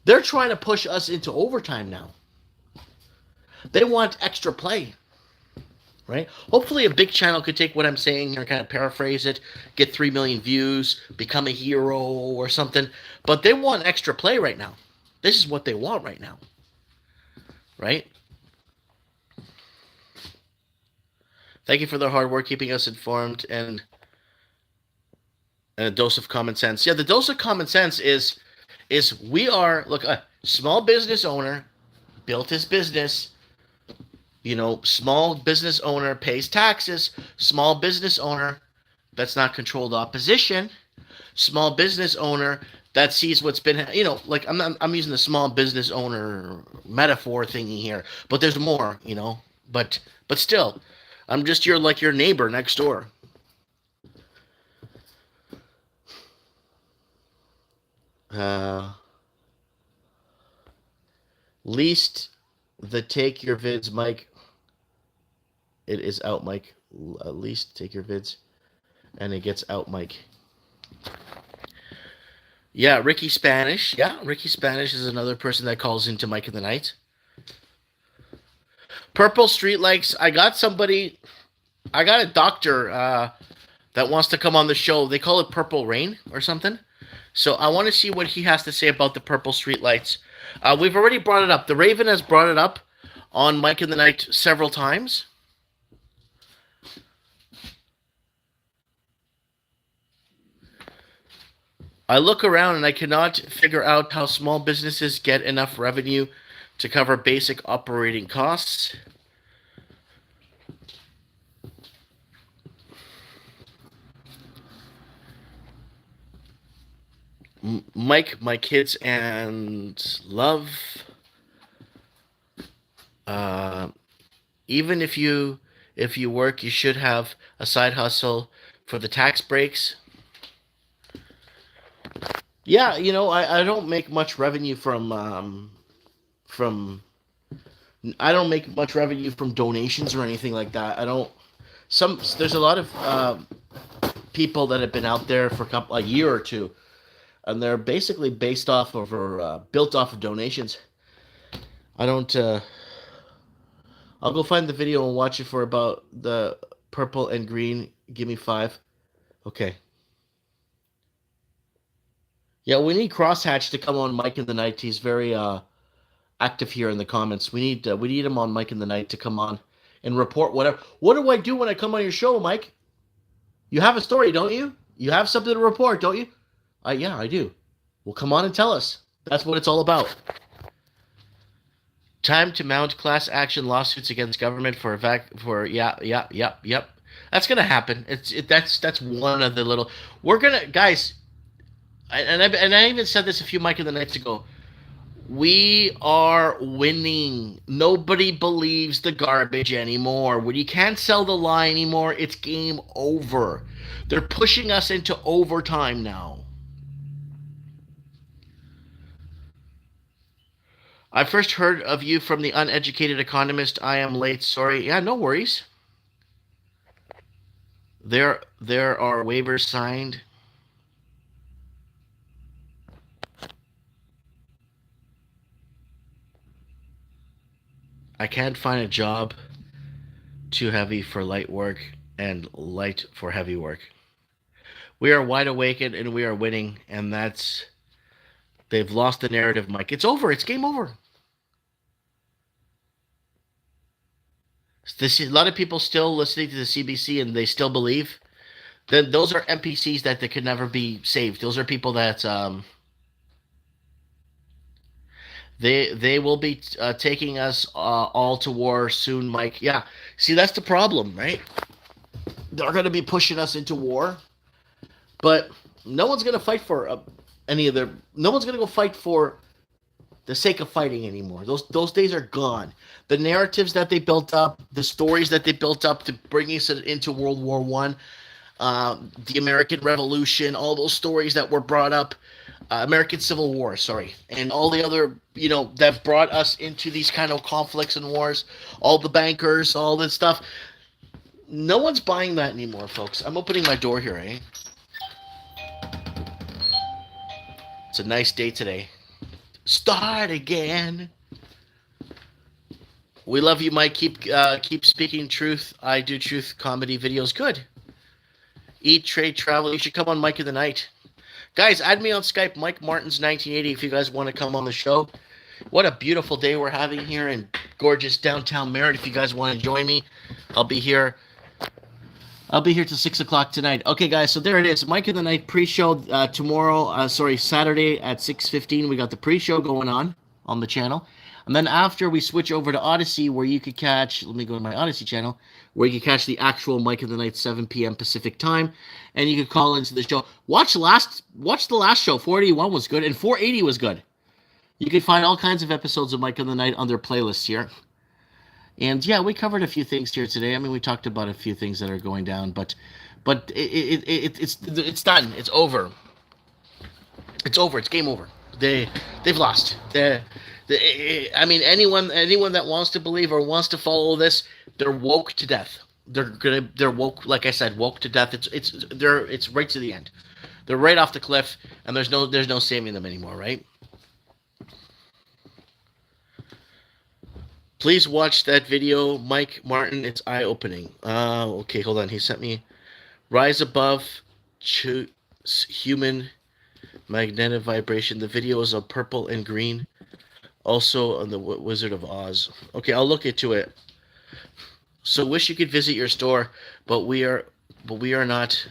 They're trying to push us into overtime now. They want extra play, right? Hopefully a big channel could take what I'm saying and kind of paraphrase it, get 3 million views, become a hero or something. But they want extra play right now. This is what they want right now, right? Thank you for the hard work keeping us informed and a dose of common sense. Yeah, the dose of common sense is we are, look, a small business owner built his business. You know, small business owner pays taxes. Small business owner that's not controlled opposition. Small business owner that sees what's been, you know, like I'm using the small business owner metaphor thingy here, but there's more, you know. But still, I'm just your neighbor next door. Least the take your vids, Mike. It is out, Mike. At least take your vids, and it gets out, Mike. Yeah, Ricky Spanish. Yeah, Ricky Spanish is another person that calls into Mike in the Night. Purple Streetlights. I got a doctor that wants to come on the show. They call it Purple Rain or something. So I want to see what he has to say about the purple streetlights. We've already brought it up. The Raven has brought it up on Mike in the Night several times. I look around and I cannot figure out how small businesses get enough revenue to cover basic operating costs. Mike, my kids and love. Even if you work, you should have a side hustle for the tax breaks. Yeah, you know, I don't make much revenue from I don't make much revenue from donations or anything like that. I don't. There's a lot of people that have been out there for a year or two, and they're basically based off of or built off of donations. I don't. I'll go find the video and watch it for about the purple and green. Give me 5. Okay. Yeah, we need Crosshatch to come on Mike in the Night. He's very active here in the comments. We need him on Mike in the Night to come on and report whatever. What do I do when I come on your show, Mike? You have a story, don't you? You have something to report, don't you? Yeah, I do. Well, come on and tell us. That's what it's all about. Time to mount class action lawsuits against government for yep. That's gonna happen. That's one of the little. We're gonna guys, I even said this a few Mike in the Nights ago. We are winning. Nobody believes the garbage anymore. When you can't sell the lie anymore, it's game over. They're pushing us into overtime now. I first heard of you from the Uneducated Economist. I am late. Sorry. Yeah, no worries. There are waivers signed. I can't find a job too heavy for light work and light for heavy work. We are wide awake and we are winning, and they've lost the narrative, Mike. It's over. It's game over. A lot of people still listening to the CBC and they still believe. Then those are NPCs that they could never be saved. Those are people that they will be taking us all to war soon, Mike. Yeah. See, that's the problem, right? They're going to be pushing us into war, but no one's going to fight for any of their. No one's going to go fight for the sake of fighting anymore. Those days are gone. The narratives that they built up, the stories that they built up to bring us into World War One, the American Revolution, all those stories that were brought up. American Civil War, sorry, and all the other, that brought us into these kind of conflicts and wars, all the bankers, all this stuff. No one's buying that anymore, folks. I'm opening my door here, eh? It's a nice day today. Start again. We love you, Mike. Keep speaking truth. I do truth comedy videos. Good. Eat, trade, travel. You should come on Mike in the Night. Guys, add me on Skype, Mike Martins 1980, if you guys want to come on the show. What a beautiful day we're having here in gorgeous downtown Merritt. If you guys want to join me, I'll be here. I'll be here till 6 o'clock tonight. Okay, guys, so there it is. Mike in the Night pre-show tomorrow. Saturday at 6:15. We got the pre-show going on the channel. And then after we switch over to Odyssey, where you could catch, let me go to my Odyssey channel, where you could catch the actual Mike in the Night, 7 p.m. Pacific time, and you could call into the show. Watch the last show. 481 was good, and 480 was good. You can find all kinds of episodes of Mike in the Night on their playlists here. And yeah, we covered a few things here today. I mean, we talked about a few things that are going down, but it's done. It's over. It's over. It's game over. They've lost. I mean, anyone that wants to believe or wants to follow this, they're woke to death. They're woke, like I said, woke to death. It's right to the end. They're right off the cliff, and there's no saving them anymore, right? Please watch that video, Mike Martin. It's eye-opening. Okay, hold on. He sent me Rise Above Human Magnetic Vibration. The video is of purple and green. Also on the Wizard of Oz. Okay, I'll look into it. So wish you could visit your store, but we are not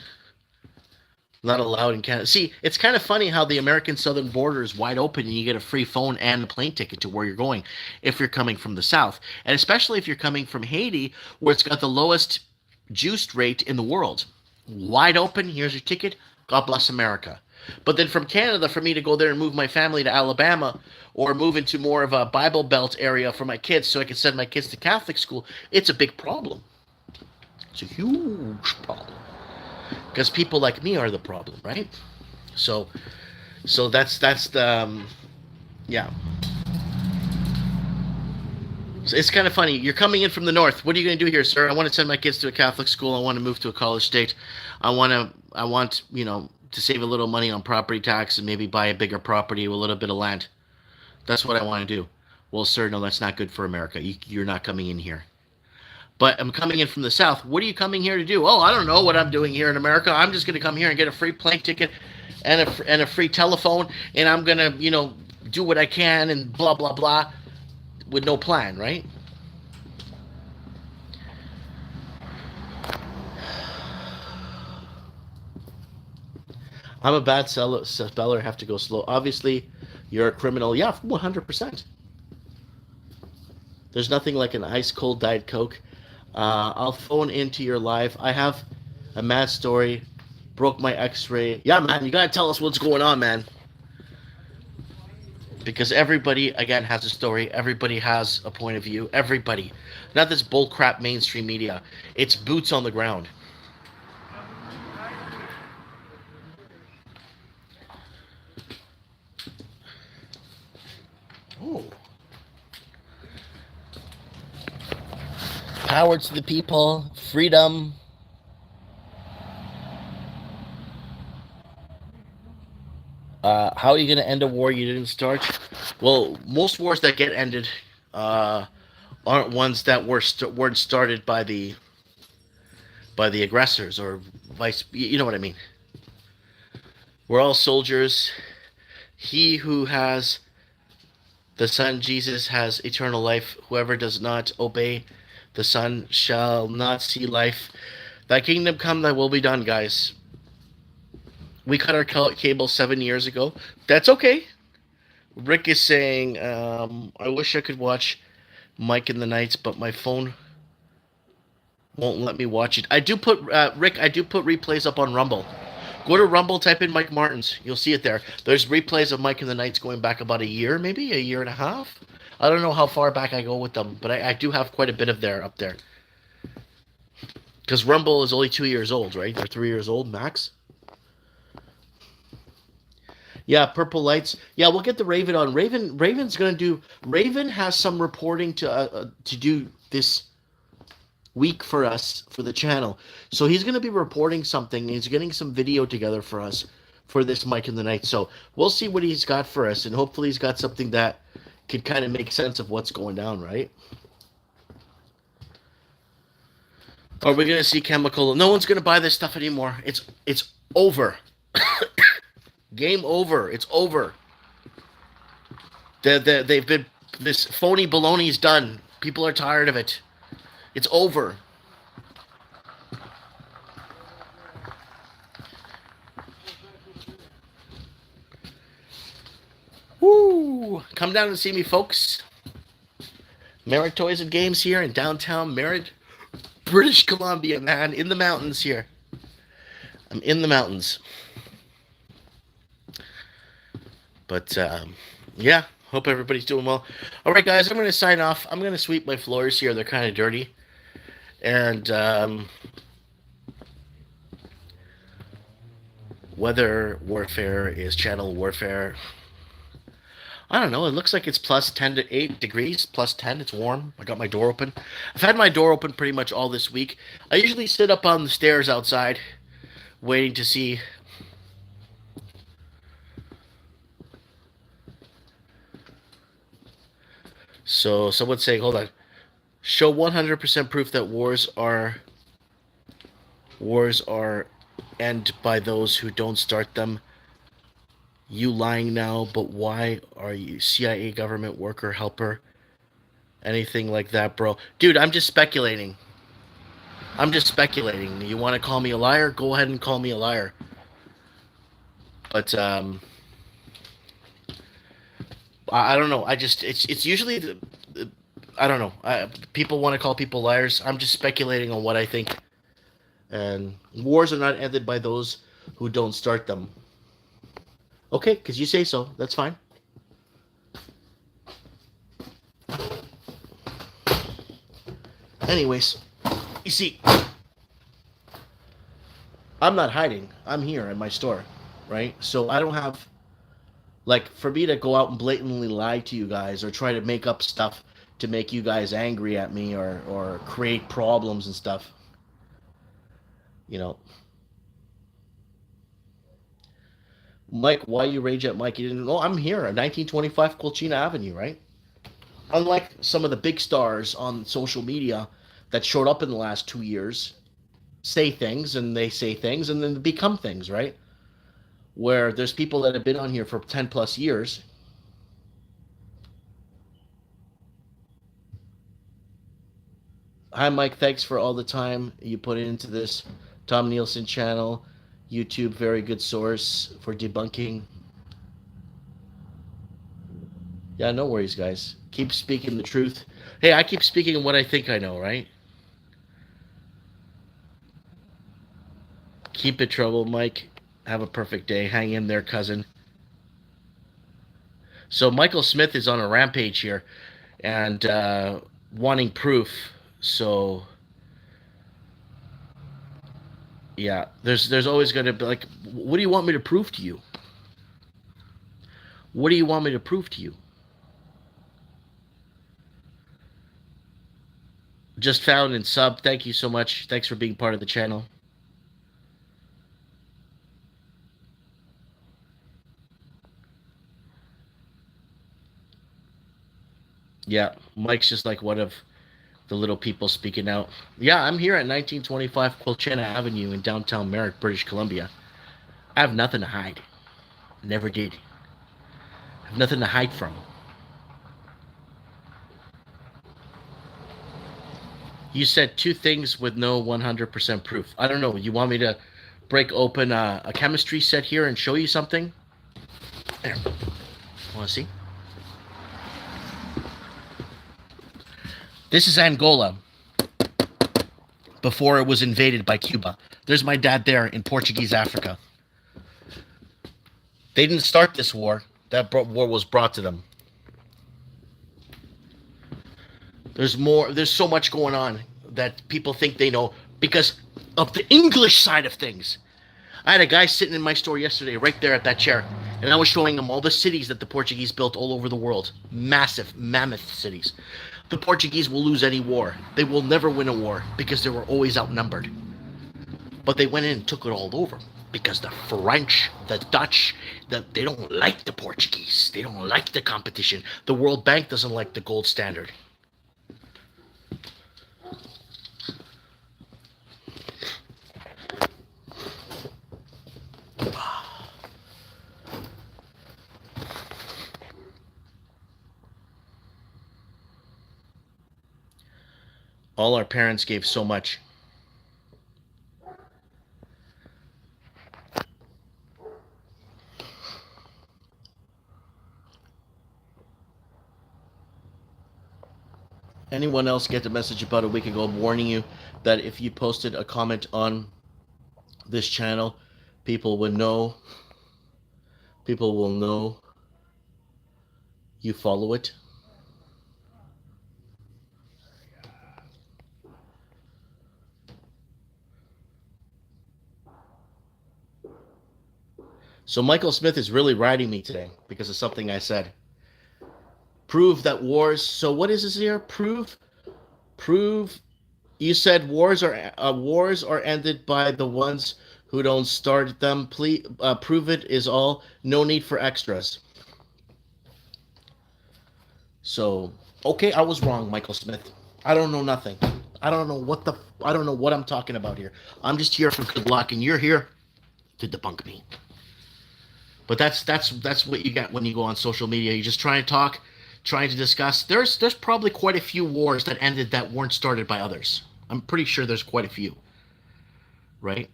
allowed in Canada. See, it's kind of funny how the American southern border is wide open and you get a free phone and a plane ticket to where you're going if you're coming from the south. And especially if you're coming from Haiti, where it's got the lowest juice rate in the world. Wide open, here's your ticket. God bless America. But then from Canada, for me to go there and move my family to Alabama or move into more of a Bible Belt area for my kids so I can send my kids to Catholic school, it's a big problem. It's a huge problem. Because people like me are the problem, right? So that's the, yeah. So it's kind of funny. You're coming in from the north. What are you going to do here, sir? I want to send my kids to a Catholic school. I want to move to a college state. I want, to save a little money on property tax and maybe buy a bigger property with a little bit of land. That's what I want to do. Well, sir, no, that's not good for America. You're not coming in here. But I'm coming in from the south. What are you coming here to do? Oh, I don't know what I'm doing here in America. I'm just going to come here and get a free plane ticket and a free telephone, and I'm going to, do what I can and blah, blah, blah, with no plan, right? I'm a bad speller, have to go slow. Obviously, you're a criminal. Yeah, 100%. There's nothing like an ice cold Diet Coke. I'll phone into your live. I have a mad story. Broke my x-ray. Yeah, man, you gotta tell us what's going on, man. Because everybody, again, has a story. Everybody has a point of view. Everybody. Not this bullcrap mainstream media. It's boots on the ground. Oh. Power to the people. Freedom. How are you going to end a war you didn't start? Well, most wars that get ended aren't ones that weren't started by the aggressors or vice. You know what I mean? We're all soldiers. He who has the Son, Jesus, has eternal life. Whoever does not obey the Son shall not see life. Thy kingdom come, thy will be done, guys. We cut our cable 7 years ago. That's okay. Rick is saying, I wish I could watch Mike in the Nights, but my phone won't let me watch it. I do put, Rick, I do put replays up on Rumble. Go to Rumble, type in Mike Martins. You'll see it there. There's replays of Mike in the Nights going back about a year, maybe a year and a half. I don't know how far back I go with them, but I do have quite a bit of there up there. Because Rumble is only 2 years old, right? They're 3 years old, max. Yeah, Purple Lights. Yeah, we'll get the Raven on. Raven's going to do... Raven has some reporting to do this week for us, for the channel. So he's going to be reporting something. He's getting some video together for us for this Mike in the Night. So we'll see what he's got for us, and hopefully he's got something that could kind of make sense of what's going down, right? Are we going to see chemical? No one's going to buy this stuff anymore. It's over. Game over. It's over. They've been... This phony baloney's done. People are tired of it. It's over. Woo! Come down and see me, folks. Merritt Toys and Games here in downtown Merritt, British Columbia, man. In the mountains here. I'm in the mountains. But, yeah. Hope everybody's doing well. All right, guys. I'm going to sign off. I'm going to sweep my floors here. They're kind of dirty. And, weather warfare is channel warfare. I don't know. It looks like it's plus 10 to 8 degrees. Plus 10. It's warm. I got my door open. I've had my door open pretty much all this week. I usually sit up on the stairs outside waiting to see... So someone's saying, hold on. Show 100% proof that wars are end by those who don't start them. You lying now, but why are you CIA government worker helper? Anything like that, bro. Dude, I'm just speculating. You want to call me a liar? Go ahead and call me a liar. But, I don't know. It's usually, I don't know. People want to call people liars. I'm just speculating on what I think. And wars are not ended by those who don't start them. Okay, because you say so. That's fine. Anyways, you see, I'm not hiding. I'm here in my store, right? So I don't have... Like, for me to go out and blatantly lie to you guys or try to make up stuff to make you guys angry at me or create problems and stuff. You know, Mike, why you rage at Mike? You didn't know I'm here at 1925 Colchina Avenue, right? Unlike some of the big stars on social media that showed up in the last 2 years, say things and they say things and then they become things, right? Where there's people that have been on here for 10 plus years. Hi, Mike. Thanks for all the time you put into this. Tom Nielsen channel, YouTube, very good source for debunking. Yeah, no worries, guys. Keep speaking the truth. Hey, I keep speaking what I think I know, right? Keep it trouble, Mike. Have a perfect day. Hang in there, cousin. So Michael Smith is on a rampage here and wanting proof. So yeah, there's always going to be like, what do you want me to prove to you? What do you want me to prove to you? Just found and sub. Thank you so much. Thanks for being part of the channel. Yeah, Mike's just like one of the little people speaking out. Yeah, I'm here at 1925 Quilchena Avenue in downtown Merrick, British Columbia. I have nothing to hide. Never did. I have nothing to hide from. You said two things with no 100% proof. I don't know. You want me to break open a chemistry set here and show you something? There. Want to see? This is Angola before it was invaded by Cuba. There's my dad there in Portuguese Africa. They didn't start this war. That war was brought to them. There's more. There's so much going on that people think they know because of the English side of things. I had a guy sitting in my store yesterday right there at that chair, and I was showing him all the cities that the Portuguese built all over the world. Massive, mammoth cities. The Portuguese will lose any war. They will never win a war because they were always outnumbered. But they went in and took it all over because the French, the Dutch, they don't like the Portuguese. They don't like the competition. The World Bank doesn't like the gold standard. All our parents gave so much. Anyone else get the message about a week ago warning you that if you posted a comment on this channel, people would know, people will know you follow it? So Michael Smith is really riding me today because of something I said. Prove that wars. So what is this here? Prove. You said wars are ended by the ones who don't start them. Please prove it is all. No need for extras. So okay, I was wrong, Michael Smith. I don't know nothing. I don't know what I'm talking about here. I'm just here for good luck, and you're here to debunk me. But that's what you get when you go on social media. You just try and talk, trying to discuss. There's probably quite a few wars that ended that weren't started by others. I'm pretty sure there's quite a few, right?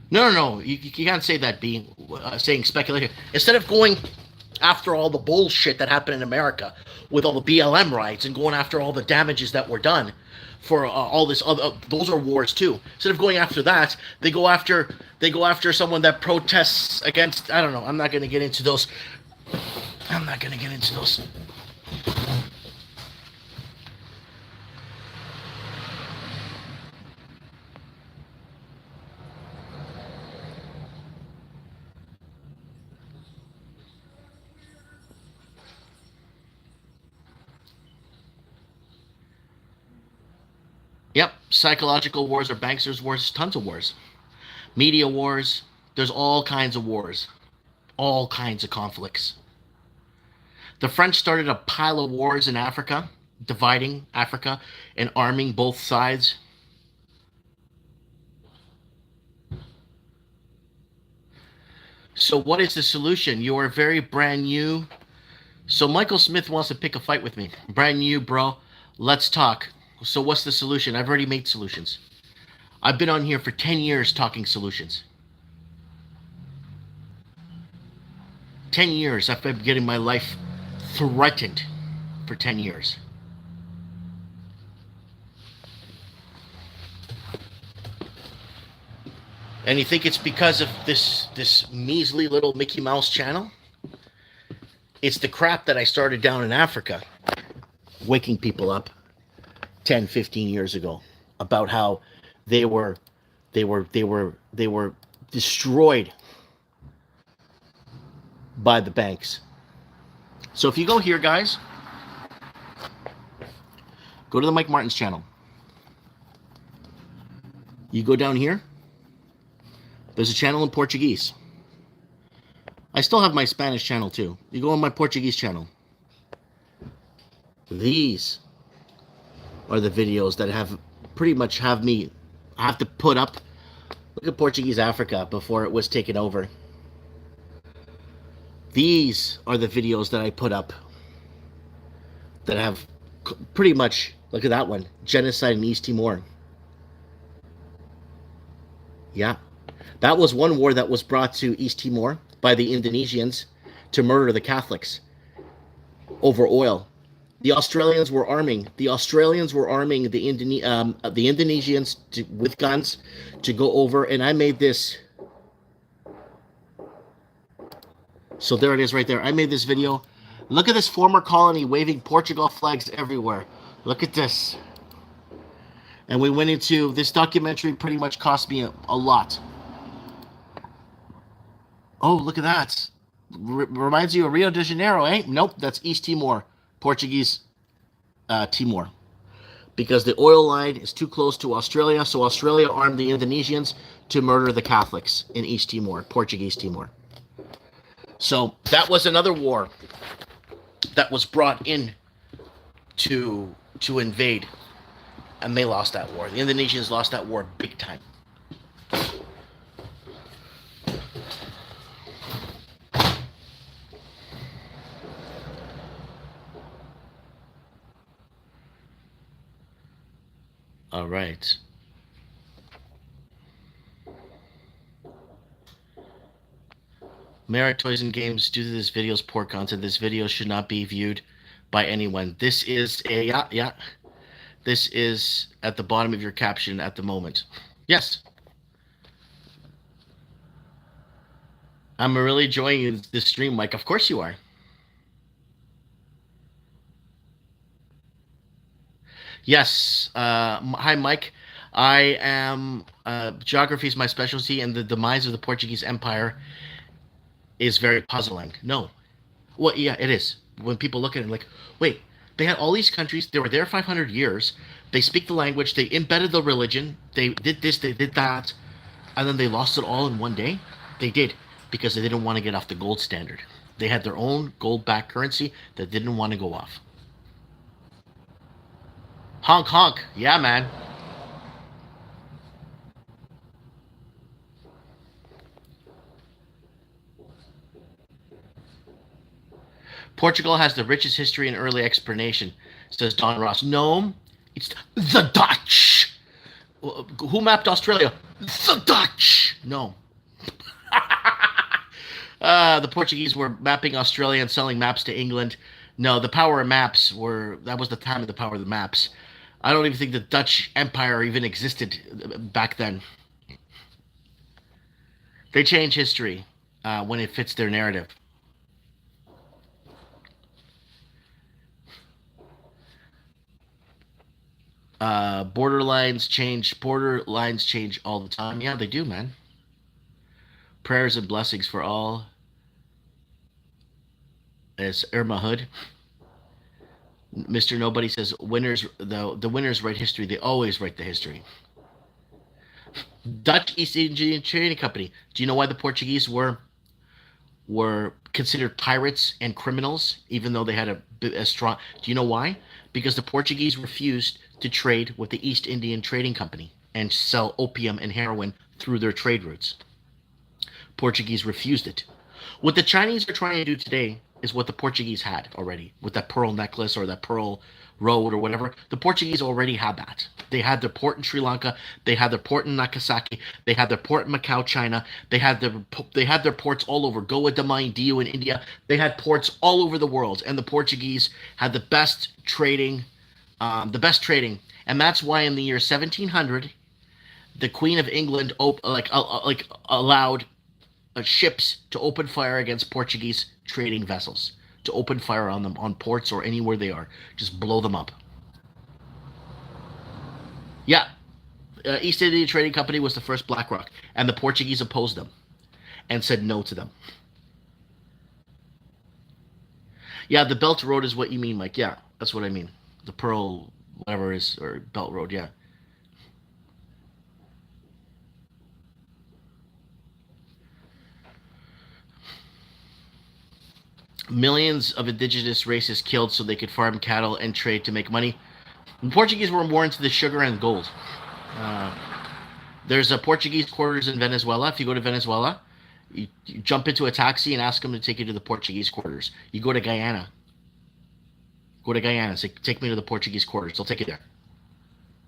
No. You can't say that. Being saying speculation instead of going after all the bullshit that happened in America with all the BLM riots and going after all the damages that were done for all this other, those are wars too. Instead of going after that, they go after someone that protests against. I don't know. I'm not going to get into those. psychological wars or banks. There's wars, tons of wars. Media wars. There's all kinds of wars. All kinds of conflicts. The French started a pile of wars in Africa, dividing Africa and arming both sides. So what is the solution? You are very brand new. So Michael Smith wants to pick a fight with me. Brand new, bro. Let's talk. So what's the solution? I've already made solutions. I've been on here for 10 years talking solutions. 10 years. I've been getting my life threatened for 10 years. And you think it's because of this measly little Mickey Mouse channel? It's the crap that I started down in Africa, waking people up 10, 15 years ago about how they were destroyed by the banks. So if you go here, guys, go to the Mike Martins channel. You go down here. There's a channel in Portuguese. I still have my Spanish channel too. You go on my Portuguese channel. These are the videos that have pretty much have me have to put up. Look at Portuguese Africa before it was taken over. These are the videos that I put up that have pretty much, look at that one, genocide in East Timor. Yeah. That was one war that was brought to East Timor by the Indonesians to murder the Catholics over oil. The Australians were arming the Indonesians with guns to go over, and I made this. So there it is right there. I made this video. Look at this former colony waving Portugal flags everywhere. Look at this. And we went into this documentary. Pretty much cost me a lot. Oh, look at that. Reminds you of Rio de Janeiro, eh? Nope, that's East Timor. Portuguese Timor. Because the oil line is too close to Australia, so Australia armed the Indonesians to murder the Catholics in East Timor, Portuguese Timor. So that was another war that was brought in to invade, and they lost that war. The Indonesians lost that war big time. All right. Merit Toys and Games, due to this video's poor content, this video should not be viewed by anyone. This is a, yeah. This is at the bottom of your caption at the moment. Yes. I'm really enjoying this stream, Mike. Of course you are. Yes. Hi, Mike. I am, geography is my specialty, and the demise of the Portuguese Empire is very puzzling. No. Well, yeah, it is. When people look at it like, wait, they had all these countries, they were there 500 years, they speak the language, they embedded the religion, they did this, they did that, and then they lost it all in one day? They did, because they didn't want to get off the gold standard. They had their own gold-backed currency that didn't want to go off. Honk, honk. Yeah, man. Portugal has the richest history and early explanation, says Don Ross. No, it's the Dutch. Who mapped Australia? The Dutch. No. The Portuguese were mapping Australia and selling maps to England. No, the power of maps that was the time of the power of the maps. I don't even think the Dutch Empire even existed back then. They change history when it fits their narrative. Border lines change all the time. Yeah, they do, man. Prayers and blessings for all. It's Irma Hood. Mr. Nobody says winners the winners write history. They always write the history. Dutch East Indian Trading Company. Do you know why the Portuguese were considered pirates and criminals, even though they had a strong. Do you know why? Because the Portuguese refused to trade with the East Indian Trading Company and sell opium and heroin through their trade routes. Portuguese refused it. What the Chinese are trying to do today is what the Portuguese had already with that pearl necklace or that pearl road or whatever. The Portuguese already had that. They had their port in Sri Lanka. They had their port in Nagasaki. They had their port in Macau, China. They had their ports all over Goa, Damai, Dio in India. They had ports all over the world, and the Portuguese had the best trading, and that's why in the year 1700, the Queen of England allowed ships to open fire against Portuguese trading vessels, to open fire on them on ports or anywhere they are, just blow them up. Yeah, East India Trading Company was the first BlackRock, and the Portuguese opposed them and said no to them. Yeah, the Belt Road is what you mean, Mike. Yeah, that's what I mean. The Pearl, whatever it is, or Belt Road. Yeah. Millions of indigenous races killed so they could farm cattle and trade to make money. The Portuguese were more into the sugar and gold. Uh, there's a Portuguese quarters in Venezuela. If you go to Venezuela, you jump into a taxi and ask them to take you to the Portuguese quarters. You go to Guyana. Go to Guyana. Say, take me to the Portuguese quarters. They'll take you there.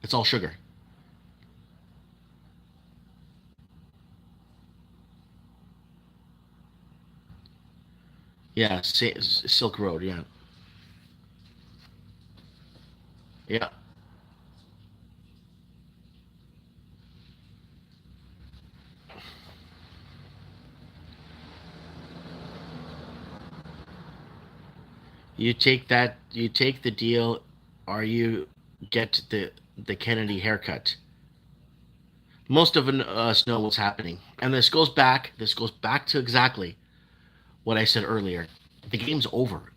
It's all sugar. Yeah, Silk Road. Yeah, yeah. You take that. You take the deal, or you get the Kennedy haircut. Most of us know what's happening, and this goes back. This goes back to exactly what I said earlier. The game's over.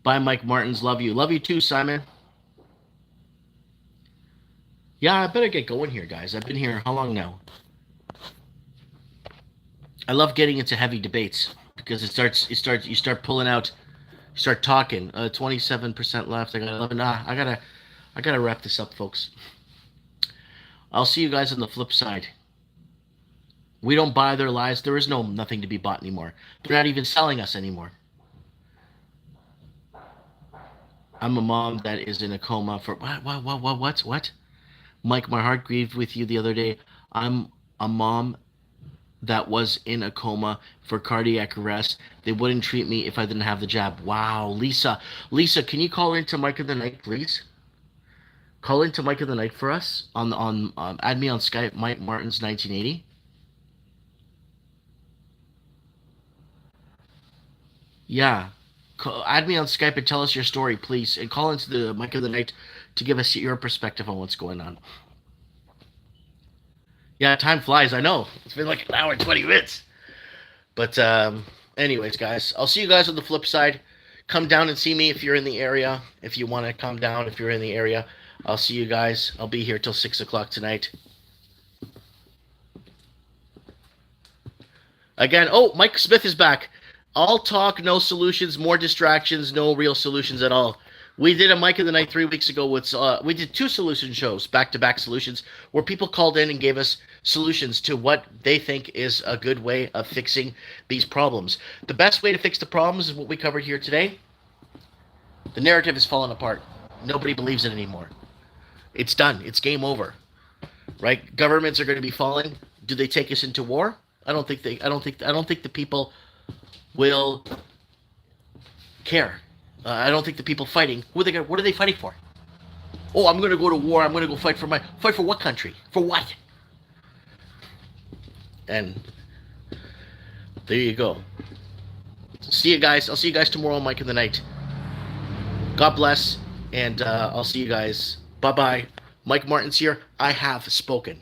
Bye, Mike Martins. Love you. Love you too, Simon. Yeah, I better get going here, guys. I've been here how long now? I love getting into heavy debates because you start pulling out, you start talking. 27% left. I got 11. I gotta wrap this up, folks. I'll see you guys on the flip side. We don't buy their lies. There is nothing to be bought anymore. They're not even selling us anymore. I'm a mom that is in a coma for what? Mike, my heart grieved with you the other day. I'm a mom that was in a coma for cardiac arrest. They wouldn't treat me if I didn't have the jab. Wow, Lisa. Lisa, can you call into Mike of the Night, please? Call into Mike of the Night for us add me on Skype, Mike Martins 1980. Yeah, add me on Skype and tell us your story, please, and call into the Mike of the Night to give us your perspective on what's going on. Yeah, time flies. I know it's been like an hour and 20 minutes, but anyways, guys, I'll see you guys on the flip side. Come down and see me if you're in the area. If you want to come down, if you're in the area, I'll see you guys. I'll be here till 6 o'clock tonight. Again, oh, Mike Smith is back. All talk, no solutions, more distractions, no real solutions at all. We did a Mike of the Night 3 weeks ago. We did 2 solution shows, back-to-back solutions, where people called in and gave us solutions to what they think is a good way of fixing these problems. The best way to fix the problems is what we covered here today. The narrative is falling apart. Nobody believes it anymore. It's done. It's game over. Right? Governments are going to be falling. Do they take us into war? I don't think the people will care. I don't think the people fighting. What are they fighting for? Oh, I'm going to go to war. I'm going to go fight for what country? For what? And there you go. See you guys. I'll see you guys tomorrow on Mike of the Night. God bless, and I'll see you guys. Bye bye. Mike Martins here. I have spoken.